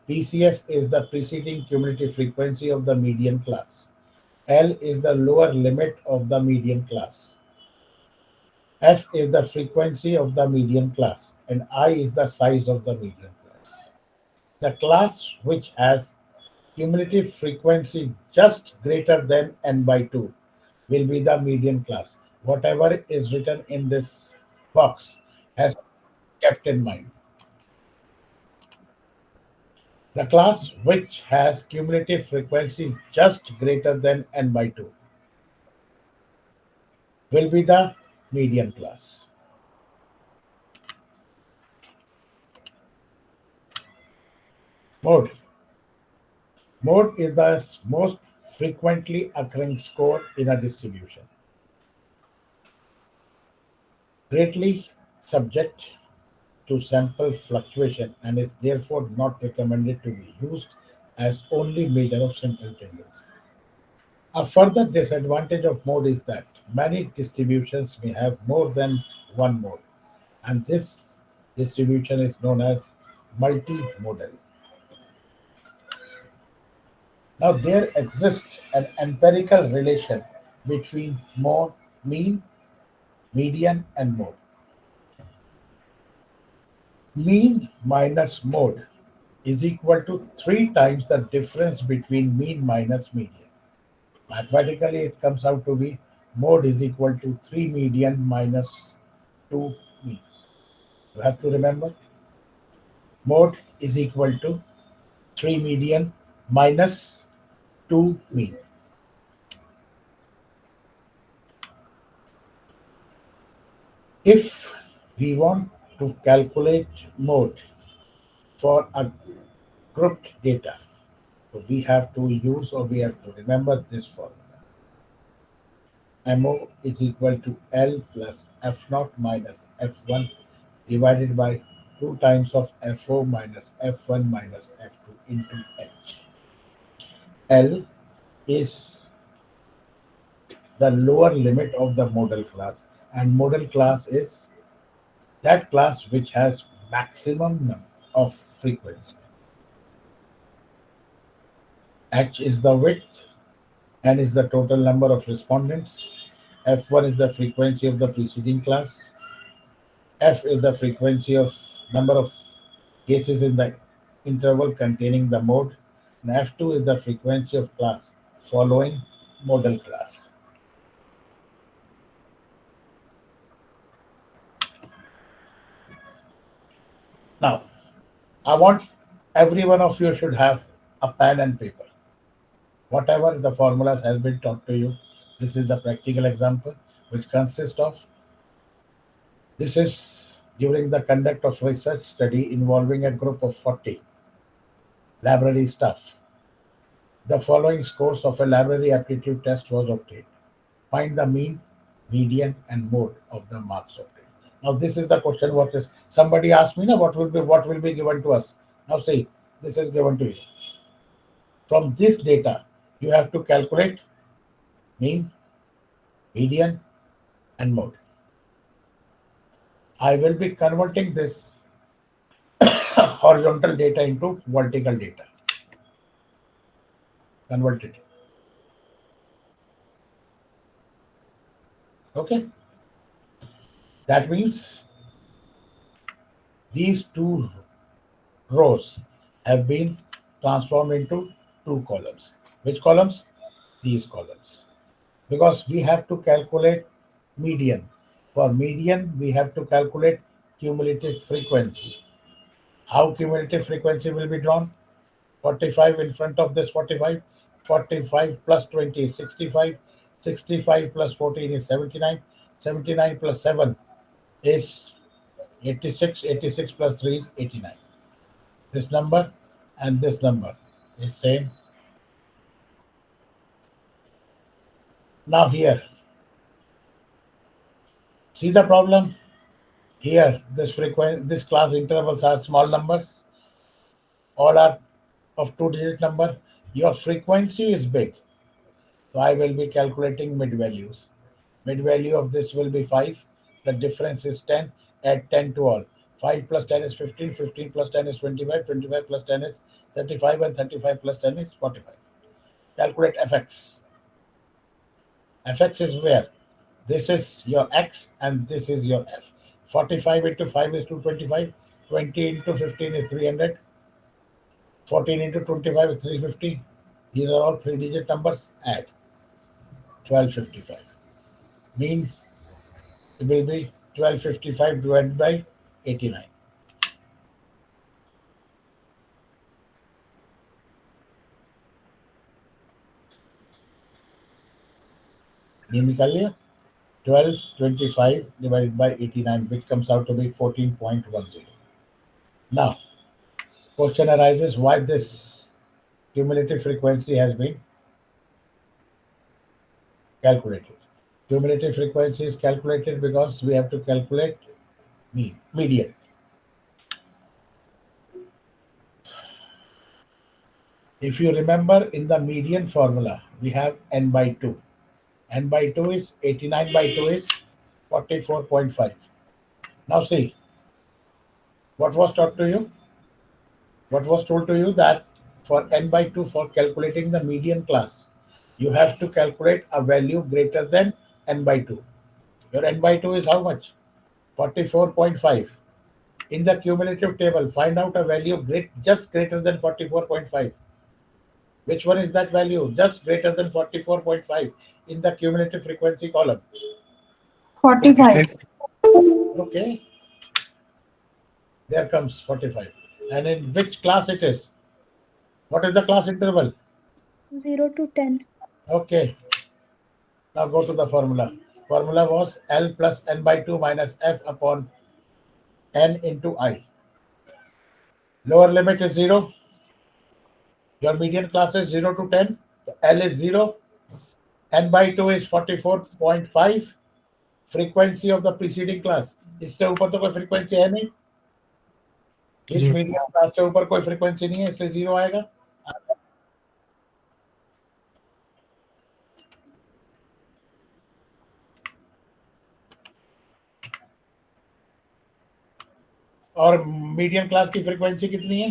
PCF is the preceding cumulative frequency of the median class. L is the lower limit of the median class. F is the frequency of the median class, and I is the size of the median class. The class which has cumulative frequency just greater than n by 2 will be the median class. Whatever is written in this box has kept in mind. The class which has cumulative frequency just greater than n by 2 will be the median class. Mode. Mode is the most frequently occurring score in a distribution, greatly subject to sample fluctuation and is therefore not recommended to be used as only measure of central tendency. A further disadvantage of mode is that many distributions may have more than one mode, and this distribution is known as multimodal. Now, there exists an empirical relation between mode, mean, median, and mode. Mean minus mode is equal to 3 times the difference between mean minus median. Mathematically, it comes out to be mode is equal to 3 median minus 2 mean. You have to remember mode is equal to 3 median minus 2 mean. If we want to calculate mode for a grouped data, so we have to use or we have to remember this formula. MO is equal to L plus F naught minus F1 divided by 2 times of FO minus F1 minus F2 into H. L is the lower limit of the model class, and model class is that class which has maximum number of frequency. H is the width, N is the total number of respondents, F1 is the frequency of the preceding class, F is the frequency of number of cases in the interval containing the mode, and F2 is the frequency of class following model class. Now, I want every one of you should have a pen and paper. Whatever the formulas has been taught to you, this is the practical example which consists of this is during the conduct of research study involving a group of 40 library staff. The following scores of a library aptitude test was obtained. Find the mean, median, and mode of the marks obtained. Now this is the question. What is somebody asked me now? What will be given to us? Now see, this is given to you. From this data, you have to calculate mean, median, and mode. I will be converting this horizontal data into vertical data. Convert it. Okay. That means these two rows have been transformed into two columns. Which columns? These columns. Because we have to calculate median. For median, we have to calculate cumulative frequency. How cumulative frequency will be drawn? 45 in front of this 45. 45 plus 20 is 65. 65 plus 14 is 79. 79 plus 7 is 86. 86 plus 3 is 89. This number and this number is same. Now here, see the problem? Here, this class intervals are small numbers. All are of two-digit number. Your frequency is big. So I will be calculating mid values. Mid value of this will be 5. The difference is 10. Add 10 to all. 5 plus 10 is 15. 15 plus 10 is 25. 25 plus 10 is 35. And 35 plus 10 is 45. Calculate fx. Fx is where? This is your x and this is your f. 45 into 5 is 225. 20 into 15 is 300. 14 into 25 is 350. These are all three-digit numbers. Add 1255. Means it will be 1255 divided by 89. ये निकाल लिया 1225 divided by 89, which comes out to be 14.10. Now, question arises why this cumulative frequency has been calculated. Cumulative frequency is calculated because we have to calculate median. If you remember in the median formula, we have n by 2. N by 2 is 89 by 2 is 44.5. Now see, what was taught to you? What was told to you that for n by 2 for calculating the median class, you have to calculate a value greater than n by 2. Your n by 2 is how much? 44.5. In the cumulative table, find out a value just greater than 44.5. Which one is that value? Just greater than 44.5 in the cumulative frequency column. 45. Okay. There comes 45. And in which class it is? What is the class interval? 0 to 10. Okay. Now go to the formula. Formula was L plus n by 2 minus f upon n into I. Lower limit is 0. Your median class is 0 to 10. So L is 0. n by 2 is 44.5 frequency of the preceding class. इससे ऊपर तो कोई frequency है नहीं, इस जी। Medium class से ऊपर कोई frequency नहीं है, इसलिए 0 आएगा. और मीडियम क्लास की फ्रीक्वेंसी कितनी है?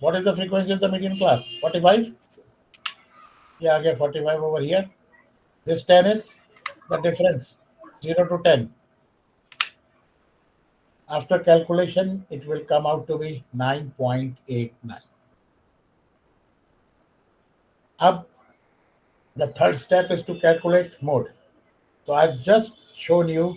What is the frequency of the median class? 45. ये आ गया 45 over here. This 10 is the difference, 0 to 10. After calculation, it will come out to be 9.89. Ab, the third step is to calculate mode. So I've just shown you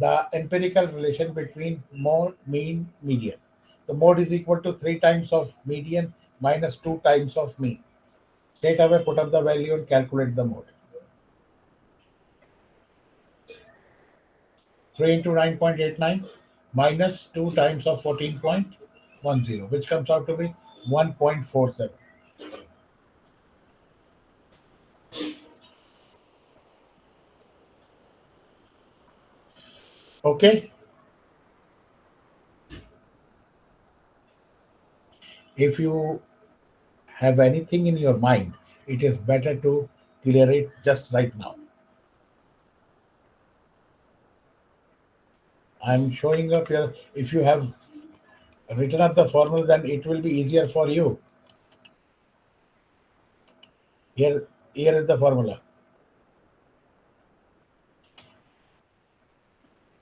the empirical relation between mode, mean, median. The mode is equal to 3 times of median minus 2 times of mean. Straight away put up the value and calculate the mode. 3 into 9.89 minus 2 times of 14.10, which comes out to be 1.47. Okay? If you have anything in your mind, it is better to clear it just right now. I'm showing up here. If you have written up the formula, then it will be easier for you. Here is the formula.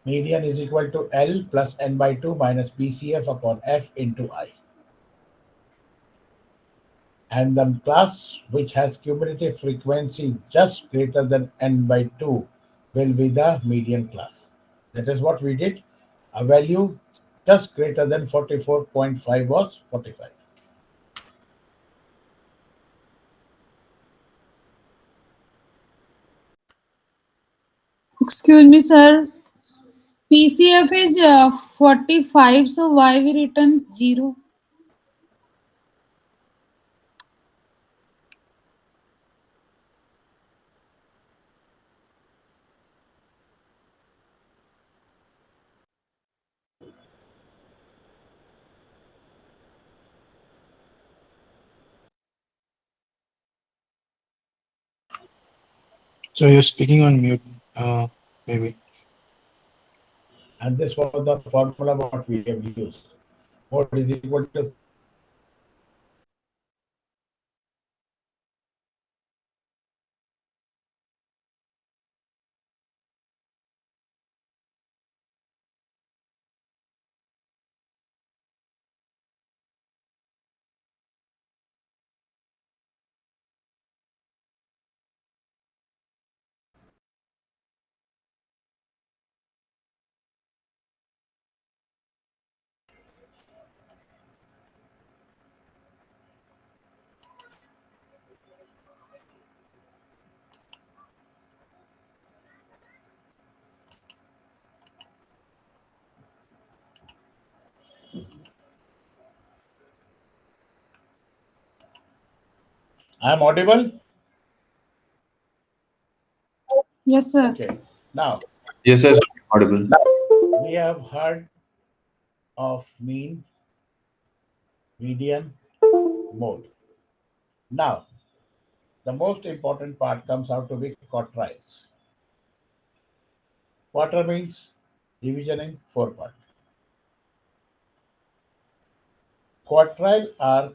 Median is equal to L plus n by 2 minus BCF upon F into I. And the class which has cumulative frequency just greater than n by 2 will be the median class. That is what we did. A value just greater than 44.5 was 45. Excuse me, sir. PCF is 45, so why we written 0? So you're speaking on mute, maybe. And this was the formula what we have used. Mode is equal to I am audible? Yes, sir. Okay. Now Yes, sir. Audible. we have heard of mean, median, mode. Now the most important part comes out to be quartiles. Quarter means division in 4 parts. Quartile are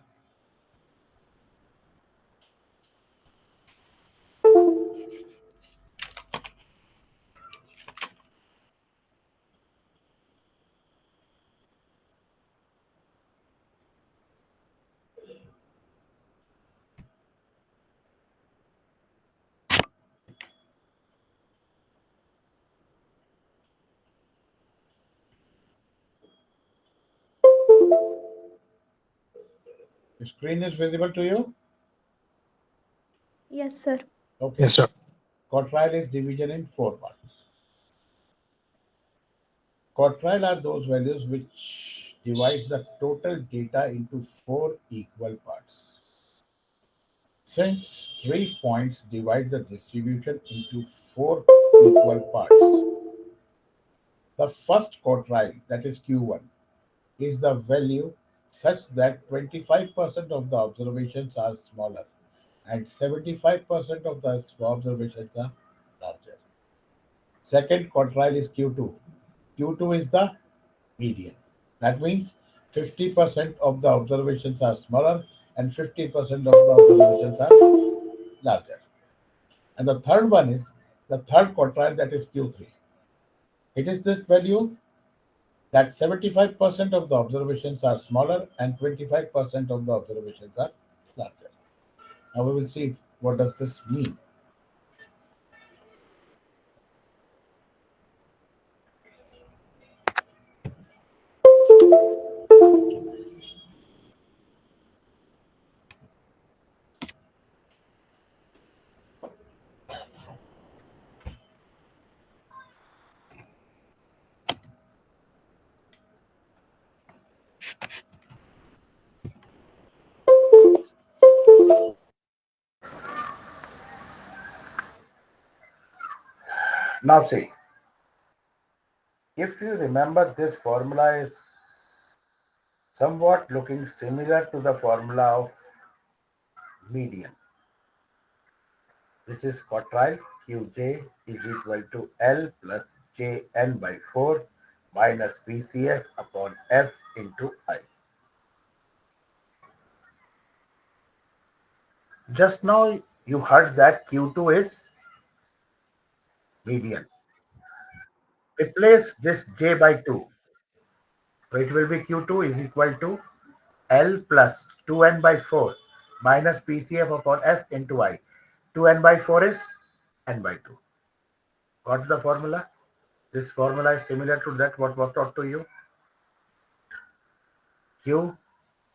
the screen is visible to you? Yes, sir. Okay. Yes, sir. Quartile is division in 4 parts. Quartile are those values which divides the total data into 4 equal parts. Since 3 points divide the distribution into 4 equal parts, the first quartile, that is Q1, is the value such that 25% of the observations are smaller and 75% of the observations are larger. Second quartile is Q2. Q2 is the median. That means 50% of the observations are smaller and 50% of the observations are larger. And the third one is the third quartile, that is Q3. It is this value that 75% of the observations are smaller and 25% of the observations are larger. Now we will see what does this mean. Now see, if you remember, this formula is somewhat looking similar to the formula of median. This is quartile Qj is equal to L plus Jn by 4 minus PCF upon F into I. Just now you heard that Q2 is median. Replace this J by 2. So it will be Q2 is equal to L plus 2n by 4 minus PCF upon F into I. 2n by 4 is n by 2. What's the formula? This formula is similar to that what was taught to you. Q,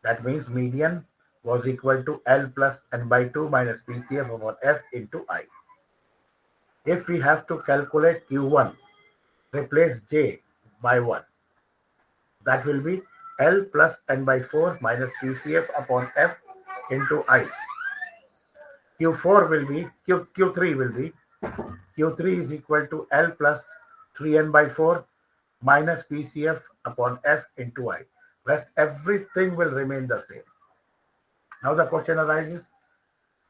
that means median, was equal to L plus n by 2 minus PCF upon F into I. If we have to calculate Q1, replace J by 1. That will be L plus n by 4 minus PCF upon F into I. Q4 will be, Q3 will be, Q3 is equal to L plus 3n by 4 minus PCF upon F into I. Rest everything will remain the same. Now the question arises,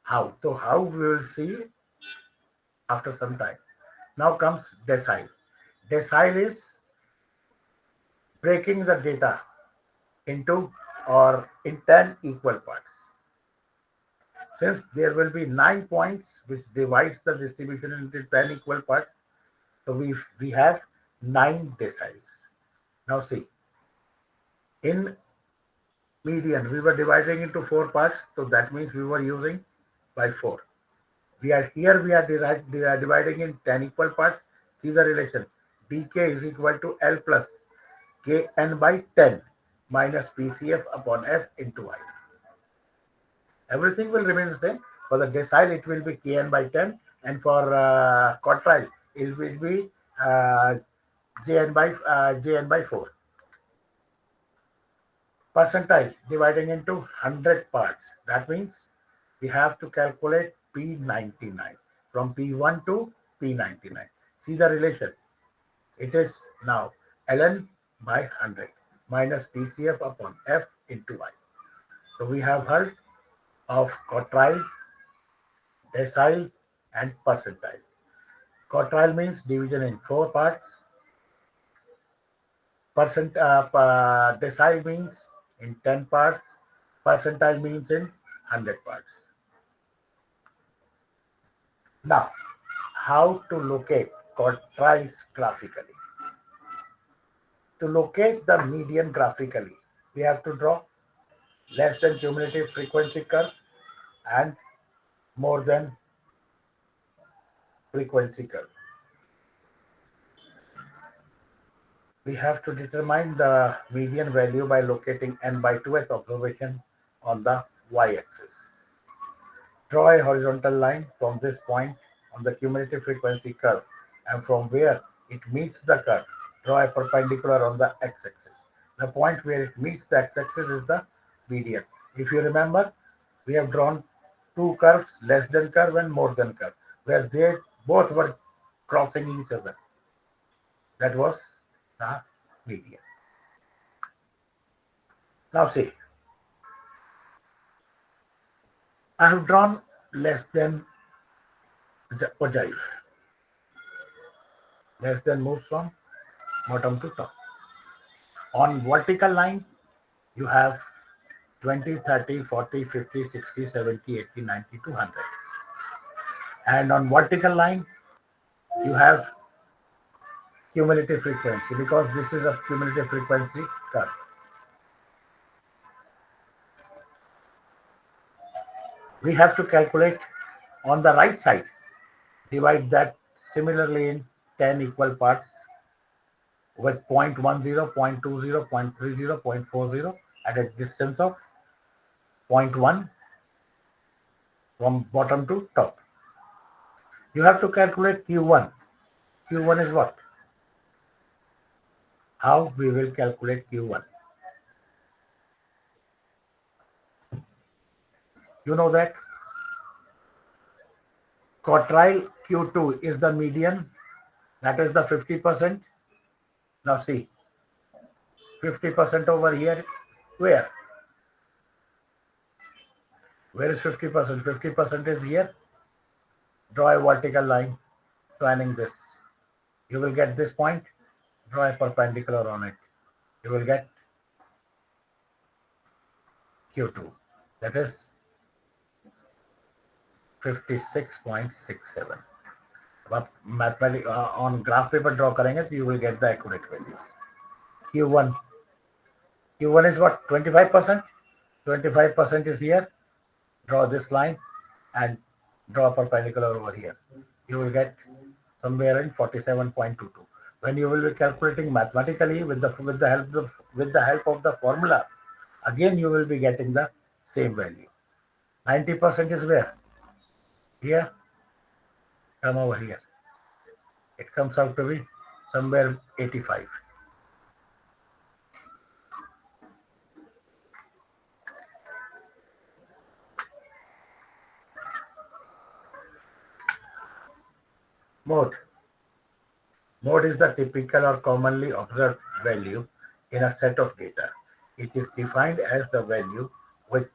how? So how we will see after some time. Now comes decile. Decile is breaking the data into or in 10 equal parts. Since there will be 9 points which divides the distribution into 10 equal parts, so we have 9 deciles. Now see, in median we were dividing into 4 parts, so that means we were using by 4. We are dividing in 10 equal parts. See the relation. dk is equal to L plus kn by 10 minus PCF upon F into I. Everything will remain the same. For the decile, it will be kn by 10, and for quartile, it will be jn by 4. Percentile dividing into 100 parts. That means we have to calculate P99 from P1 to P99. See the relation. It is now ln by 100 minus PCF upon F into I. So we have heard of quartile, decile, and percentile. Quartile means division in 4 parts. Decile means in 10 parts. Percentile means in 100 parts. Now, how to locate quartiles graphically? To locate the median graphically, we have to draw less than cumulative frequency curve and more than frequency curve. We have to determine the median value by locating n by 2th observation on the y-axis. Draw a horizontal line from this point on the cumulative frequency curve, and from where it meets the curve, draw a perpendicular on the x-axis. The point where it meets the x-axis is the median. If you remember, we have drawn two curves, less than curve and more than curve, where they both were crossing each other. That was the median. Now see, I have drawn less than ogive. Less than moves from bottom to top. On vertical line, you have 20, 30, 40, 50, 60, 70, 80, 90, 200. And on vertical line, you have cumulative frequency because this is a cumulative frequency curve. We have to calculate on the right side, divide that similarly in 10 equal parts with 0.10, 0.20, 0.30, 0.40 at a distance of 0.1 from bottom to top. You have to calculate Q1. Q1 is what? How we will calculate Q1? You know that quartile Q2 is the median, that is the 50%. Now see, 50% over here, where? Where is 50%? 50% is here. Draw a vertical line joining this. You will get this point, draw a perpendicular on it. You will get Q2, that is 56.67. अब mathematic on graph paper draw करेंगे तो you will get the accurate values. Q1 is what? 25%. 25% is here. Draw this line and draw perpendicular over here. You will get somewhere in 47.22. When you will be calculating mathematically with the help of the formula, again you will be getting the same value. 90% is where? Here. Come over here. It comes out to be somewhere 85. Mode. Mode is the typical or commonly observed value in a set of data. It is defined as the value which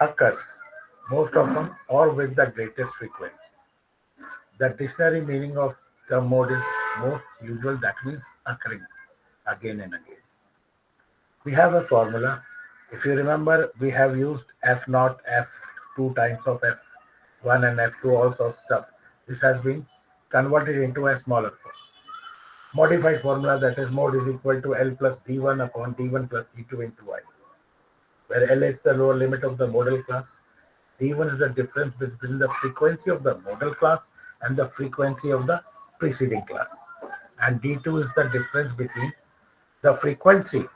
occurs most often or with the greatest frequency. The dictionary meaning of the mode is most usual, that means occurring again and again. We have a formula. If you remember, we have used F0, F2 times of F1 and F2, all sorts of stuff. This has been converted into a smaller form. Modified formula, that is mode is equal to L plus D1 upon D1 plus D2 into I, where L is the lower limit of the model class. D1 is the difference between the frequency of the model class and the frequency of the preceding class. And D2 is the difference between the frequency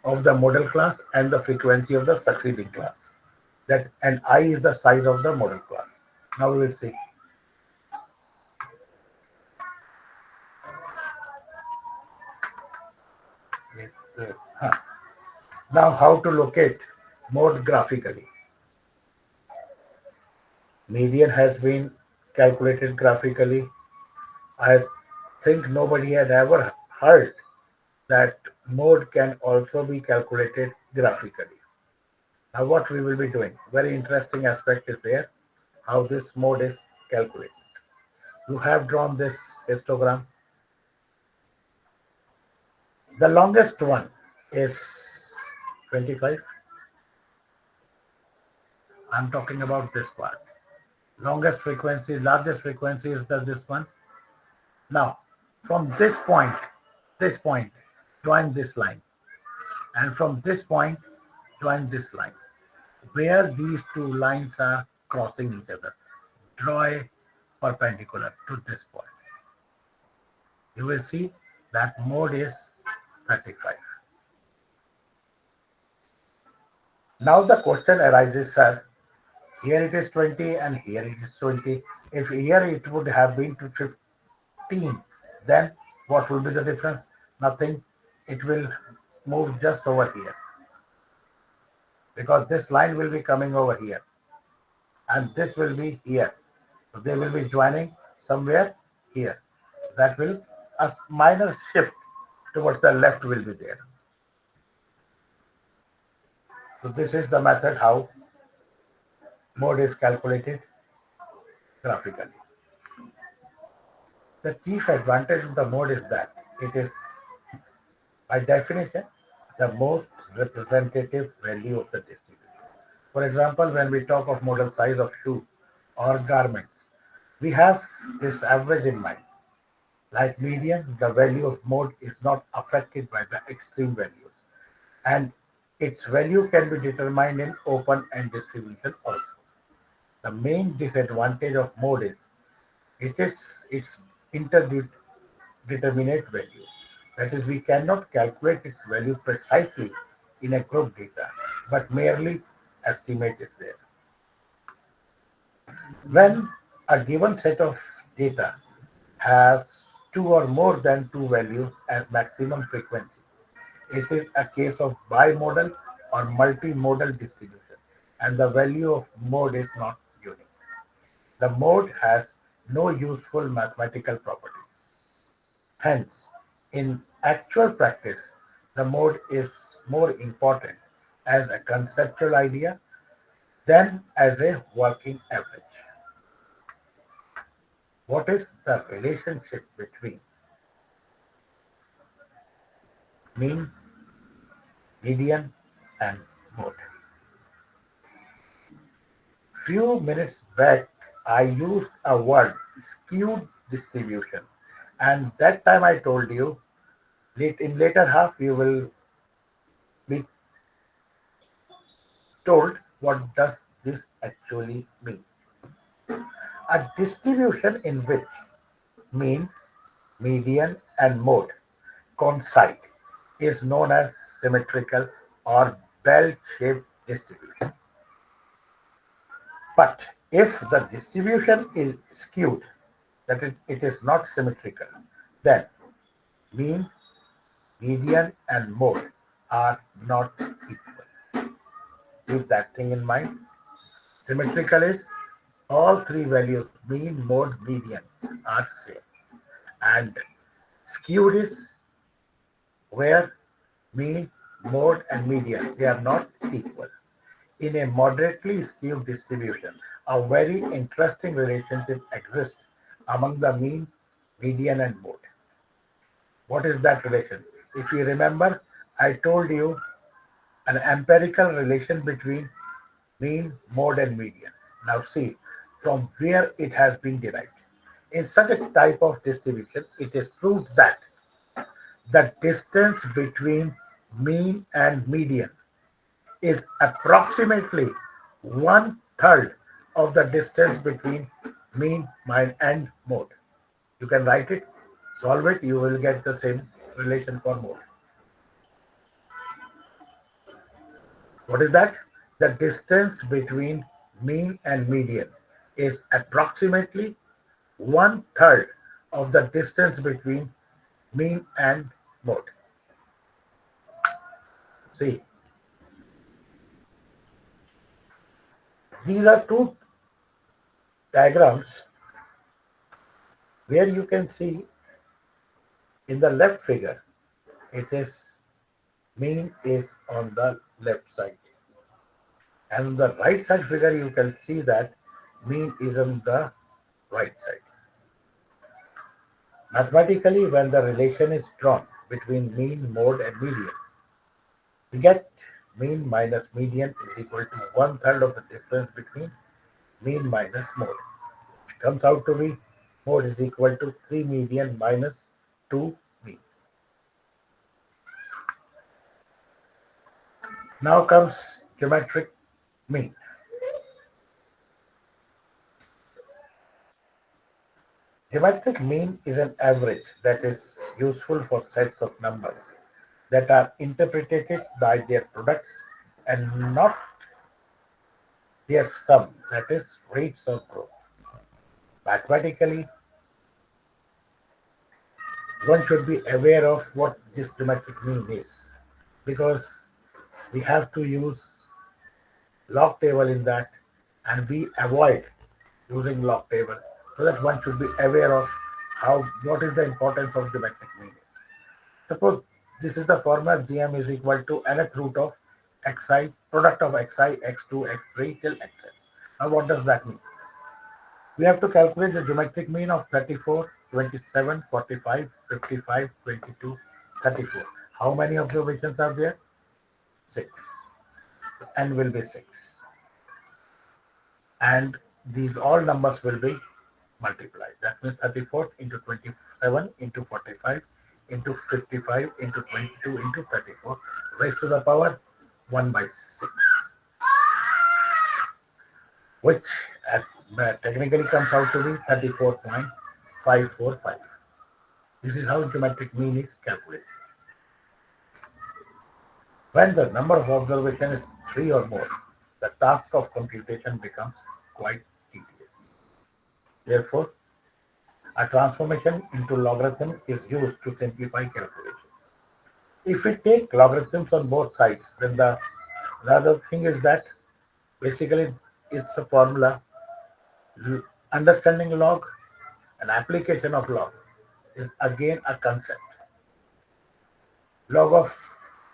of the model class and the frequency of the succeeding class. That and I is the size of the model class. Now we will see. Now how to locate mode graphically. Median has been calculated graphically. I think nobody had ever heard that mode can also be calculated graphically. Now what we will be doing, very interesting aspect is there, how this mode is calculated. You have drawn this histogram. The longest one is 25. I'm talking about this part. Longest frequency, largest frequency is this one. Now, from this point, join this line. And from this point, join this line. Where these two lines are crossing each other, draw a perpendicular to this point. You will see that mode is 35. Now the question arises, sir, here it is 20 and here it is 20. If here it would have been to 15, then what will be the difference? Nothing. It will move just over here, because this line will be coming over here. and this will be here. So they will be joining somewhere here. That will, a minor shift towards the left will be there. So this is the method how mode is calculated graphically. The chief advantage of the mode is that it is, by definition, the most representative value of the distribution. For example, when we talk of model size of shoe or garments, we have this average in mind. Like median, the value of mode is not affected by the extreme values, and its value can be determined in open and distribution also. The main disadvantage of mode is it is its interdeterminate value. That is, we cannot calculate its value precisely in a group data, but merely estimate it there. When a given set of data has two or more than two values as maximum frequency, it is a case of bimodal or multimodal distribution, and the value of mode is not unique. The mode has no useful mathematical properties. Hence, in actual practice, the mode is more important as a conceptual idea than as a working average. What is the relationship between mean, median, and mode? Few minutes back, I used a word skewed distribution, and that time I told you in later half you will be told what does this actually mean. A distribution in which mean, median, and mode coincide is known as symmetrical or bell-shaped distribution. But if the distribution is skewed, that it is not symmetrical, then mean, median, and mode are not equal. Keep that thing in mind. Symmetrical is all three values, mean, mode, median, are same. And skewed is where mean, mode, and median, they are not equal. In a moderately skewed distribution, a very interesting relationship exists among the mean, median, and mode. What is that relation? If you remember, I told you an empirical relation between mean, mode, and median. Now see from where it has been derived. In such a type of distribution, it is proved that the distance between mean and median is approximately one third of the distance between mean, and mode. You can write it, solve it, you will get the same relation for mode. What is that? The distance between mean and median is approximately one third of the distance between mean and mode. See, these are two diagrams where you can see in the left figure, it is mean is on the left side. And on the right side figure, you can see that mean is on the right side. Mathematically, when the relation is drawn between mean, mode, and median, we get mean minus median is equal to one third of the difference between mean minus mode. It comes out to be mode is equal to 3 median minus 2 mean. Now comes geometric mean. Geometric mean is an average that is useful for sets of numbers that are interpreted by their products and not their sum, that is rates of growth. Mathematically, one should be aware of what this geometric mean is because we have to use log table in that and we avoid using log table, so that one should be aware of what is the importance of geometric mean is. Suppose this is the formula: GM is equal to nth root of xi, product of xi, x2, x3 till xn. Now what does that mean? We have to calculate the geometric mean of 34, 27, 45, 55, 22, 34. How many observations are there? 6. N will be 6. And these all numbers will be multiplied. That means 34 into 27 into 45 into 55 into 22 into 34 raised to the power 1 by 6, which technically comes out to be 34.545. This is how geometric mean is calculated. When the number of observations is 3 or more, the task of computation becomes quite tedious. Therefore, a transformation into logarithm is used to simplify calculation. If we take logarithms on both sides, then the other thing is that basically it's a formula. Understanding log and application of log is again a concept. Log of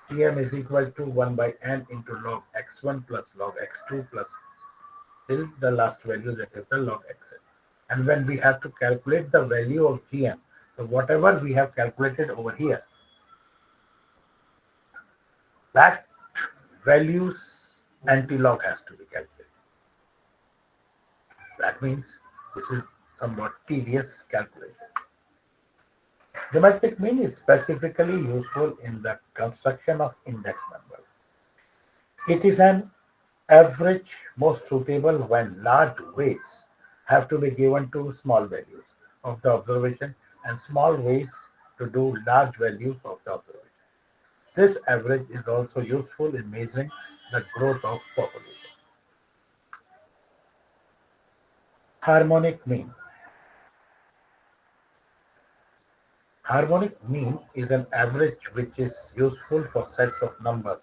Tm is equal to 1 by n into log x1 plus log x2 plus till the last value, that is the log xn. And when we have to calculate the value of Gm, so whatever we have calculated over here, that value's anti-log has to be calculated. That means this is somewhat tedious calculation. Geometric mean is specifically useful in the construction of index numbers. It is an average most suitable when large weights have to be given to small values of the observation and small weights to do large values of the observation. This average is also useful in measuring the growth of population. Harmonic mean. Harmonic mean is an average which is useful for sets of numbers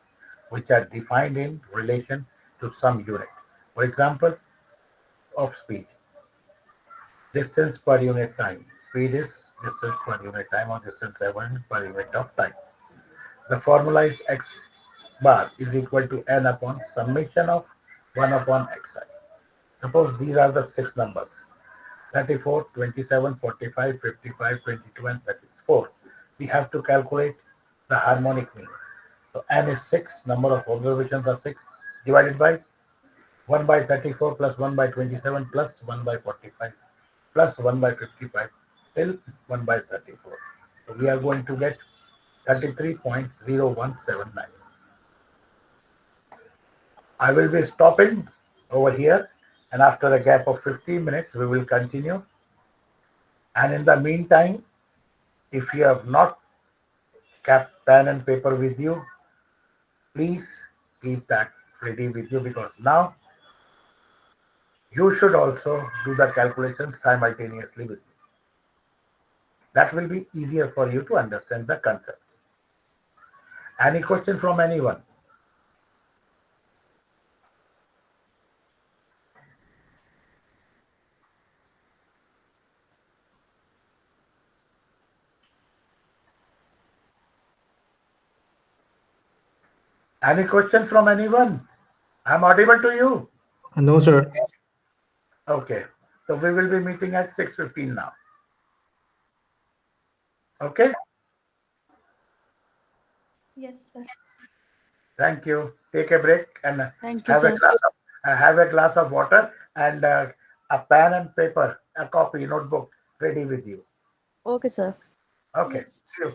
which are defined in relation to some unit. For example, of speed. Distance per unit time. Speed is distance per unit time or distance traveled per unit of time. The formula is x bar is equal to n upon summation of 1 upon xi. Suppose these are the 6 numbers: 34, 27, 45, 55, 22, and 34. We have to calculate the harmonic mean. So n is 6, number of observations are 6, divided by 1 by 34 plus 1 by 27 plus 1 by 45 plus 1 by 55 till 1 by 34. So we are going to get 33.0179. I will be stopping over here, and after a gap of 15 minutes, we will continue. And in the meantime, if you have not kept pen and paper with you, please keep that ready with you, because now you should also do the calculation simultaneously with me. That will be easier for you to understand the concept. Any question from anyone? Any question from anyone? I'm audible to you? No, sir. Okay. So we will be meeting at 6:15 now. Okay? Yes, sir. Thank you. Take a break and Thank you, have a sir. glass of water and a pen and paper, a copy, notebook ready with you. Okay, sir. Okay. Yes. See you.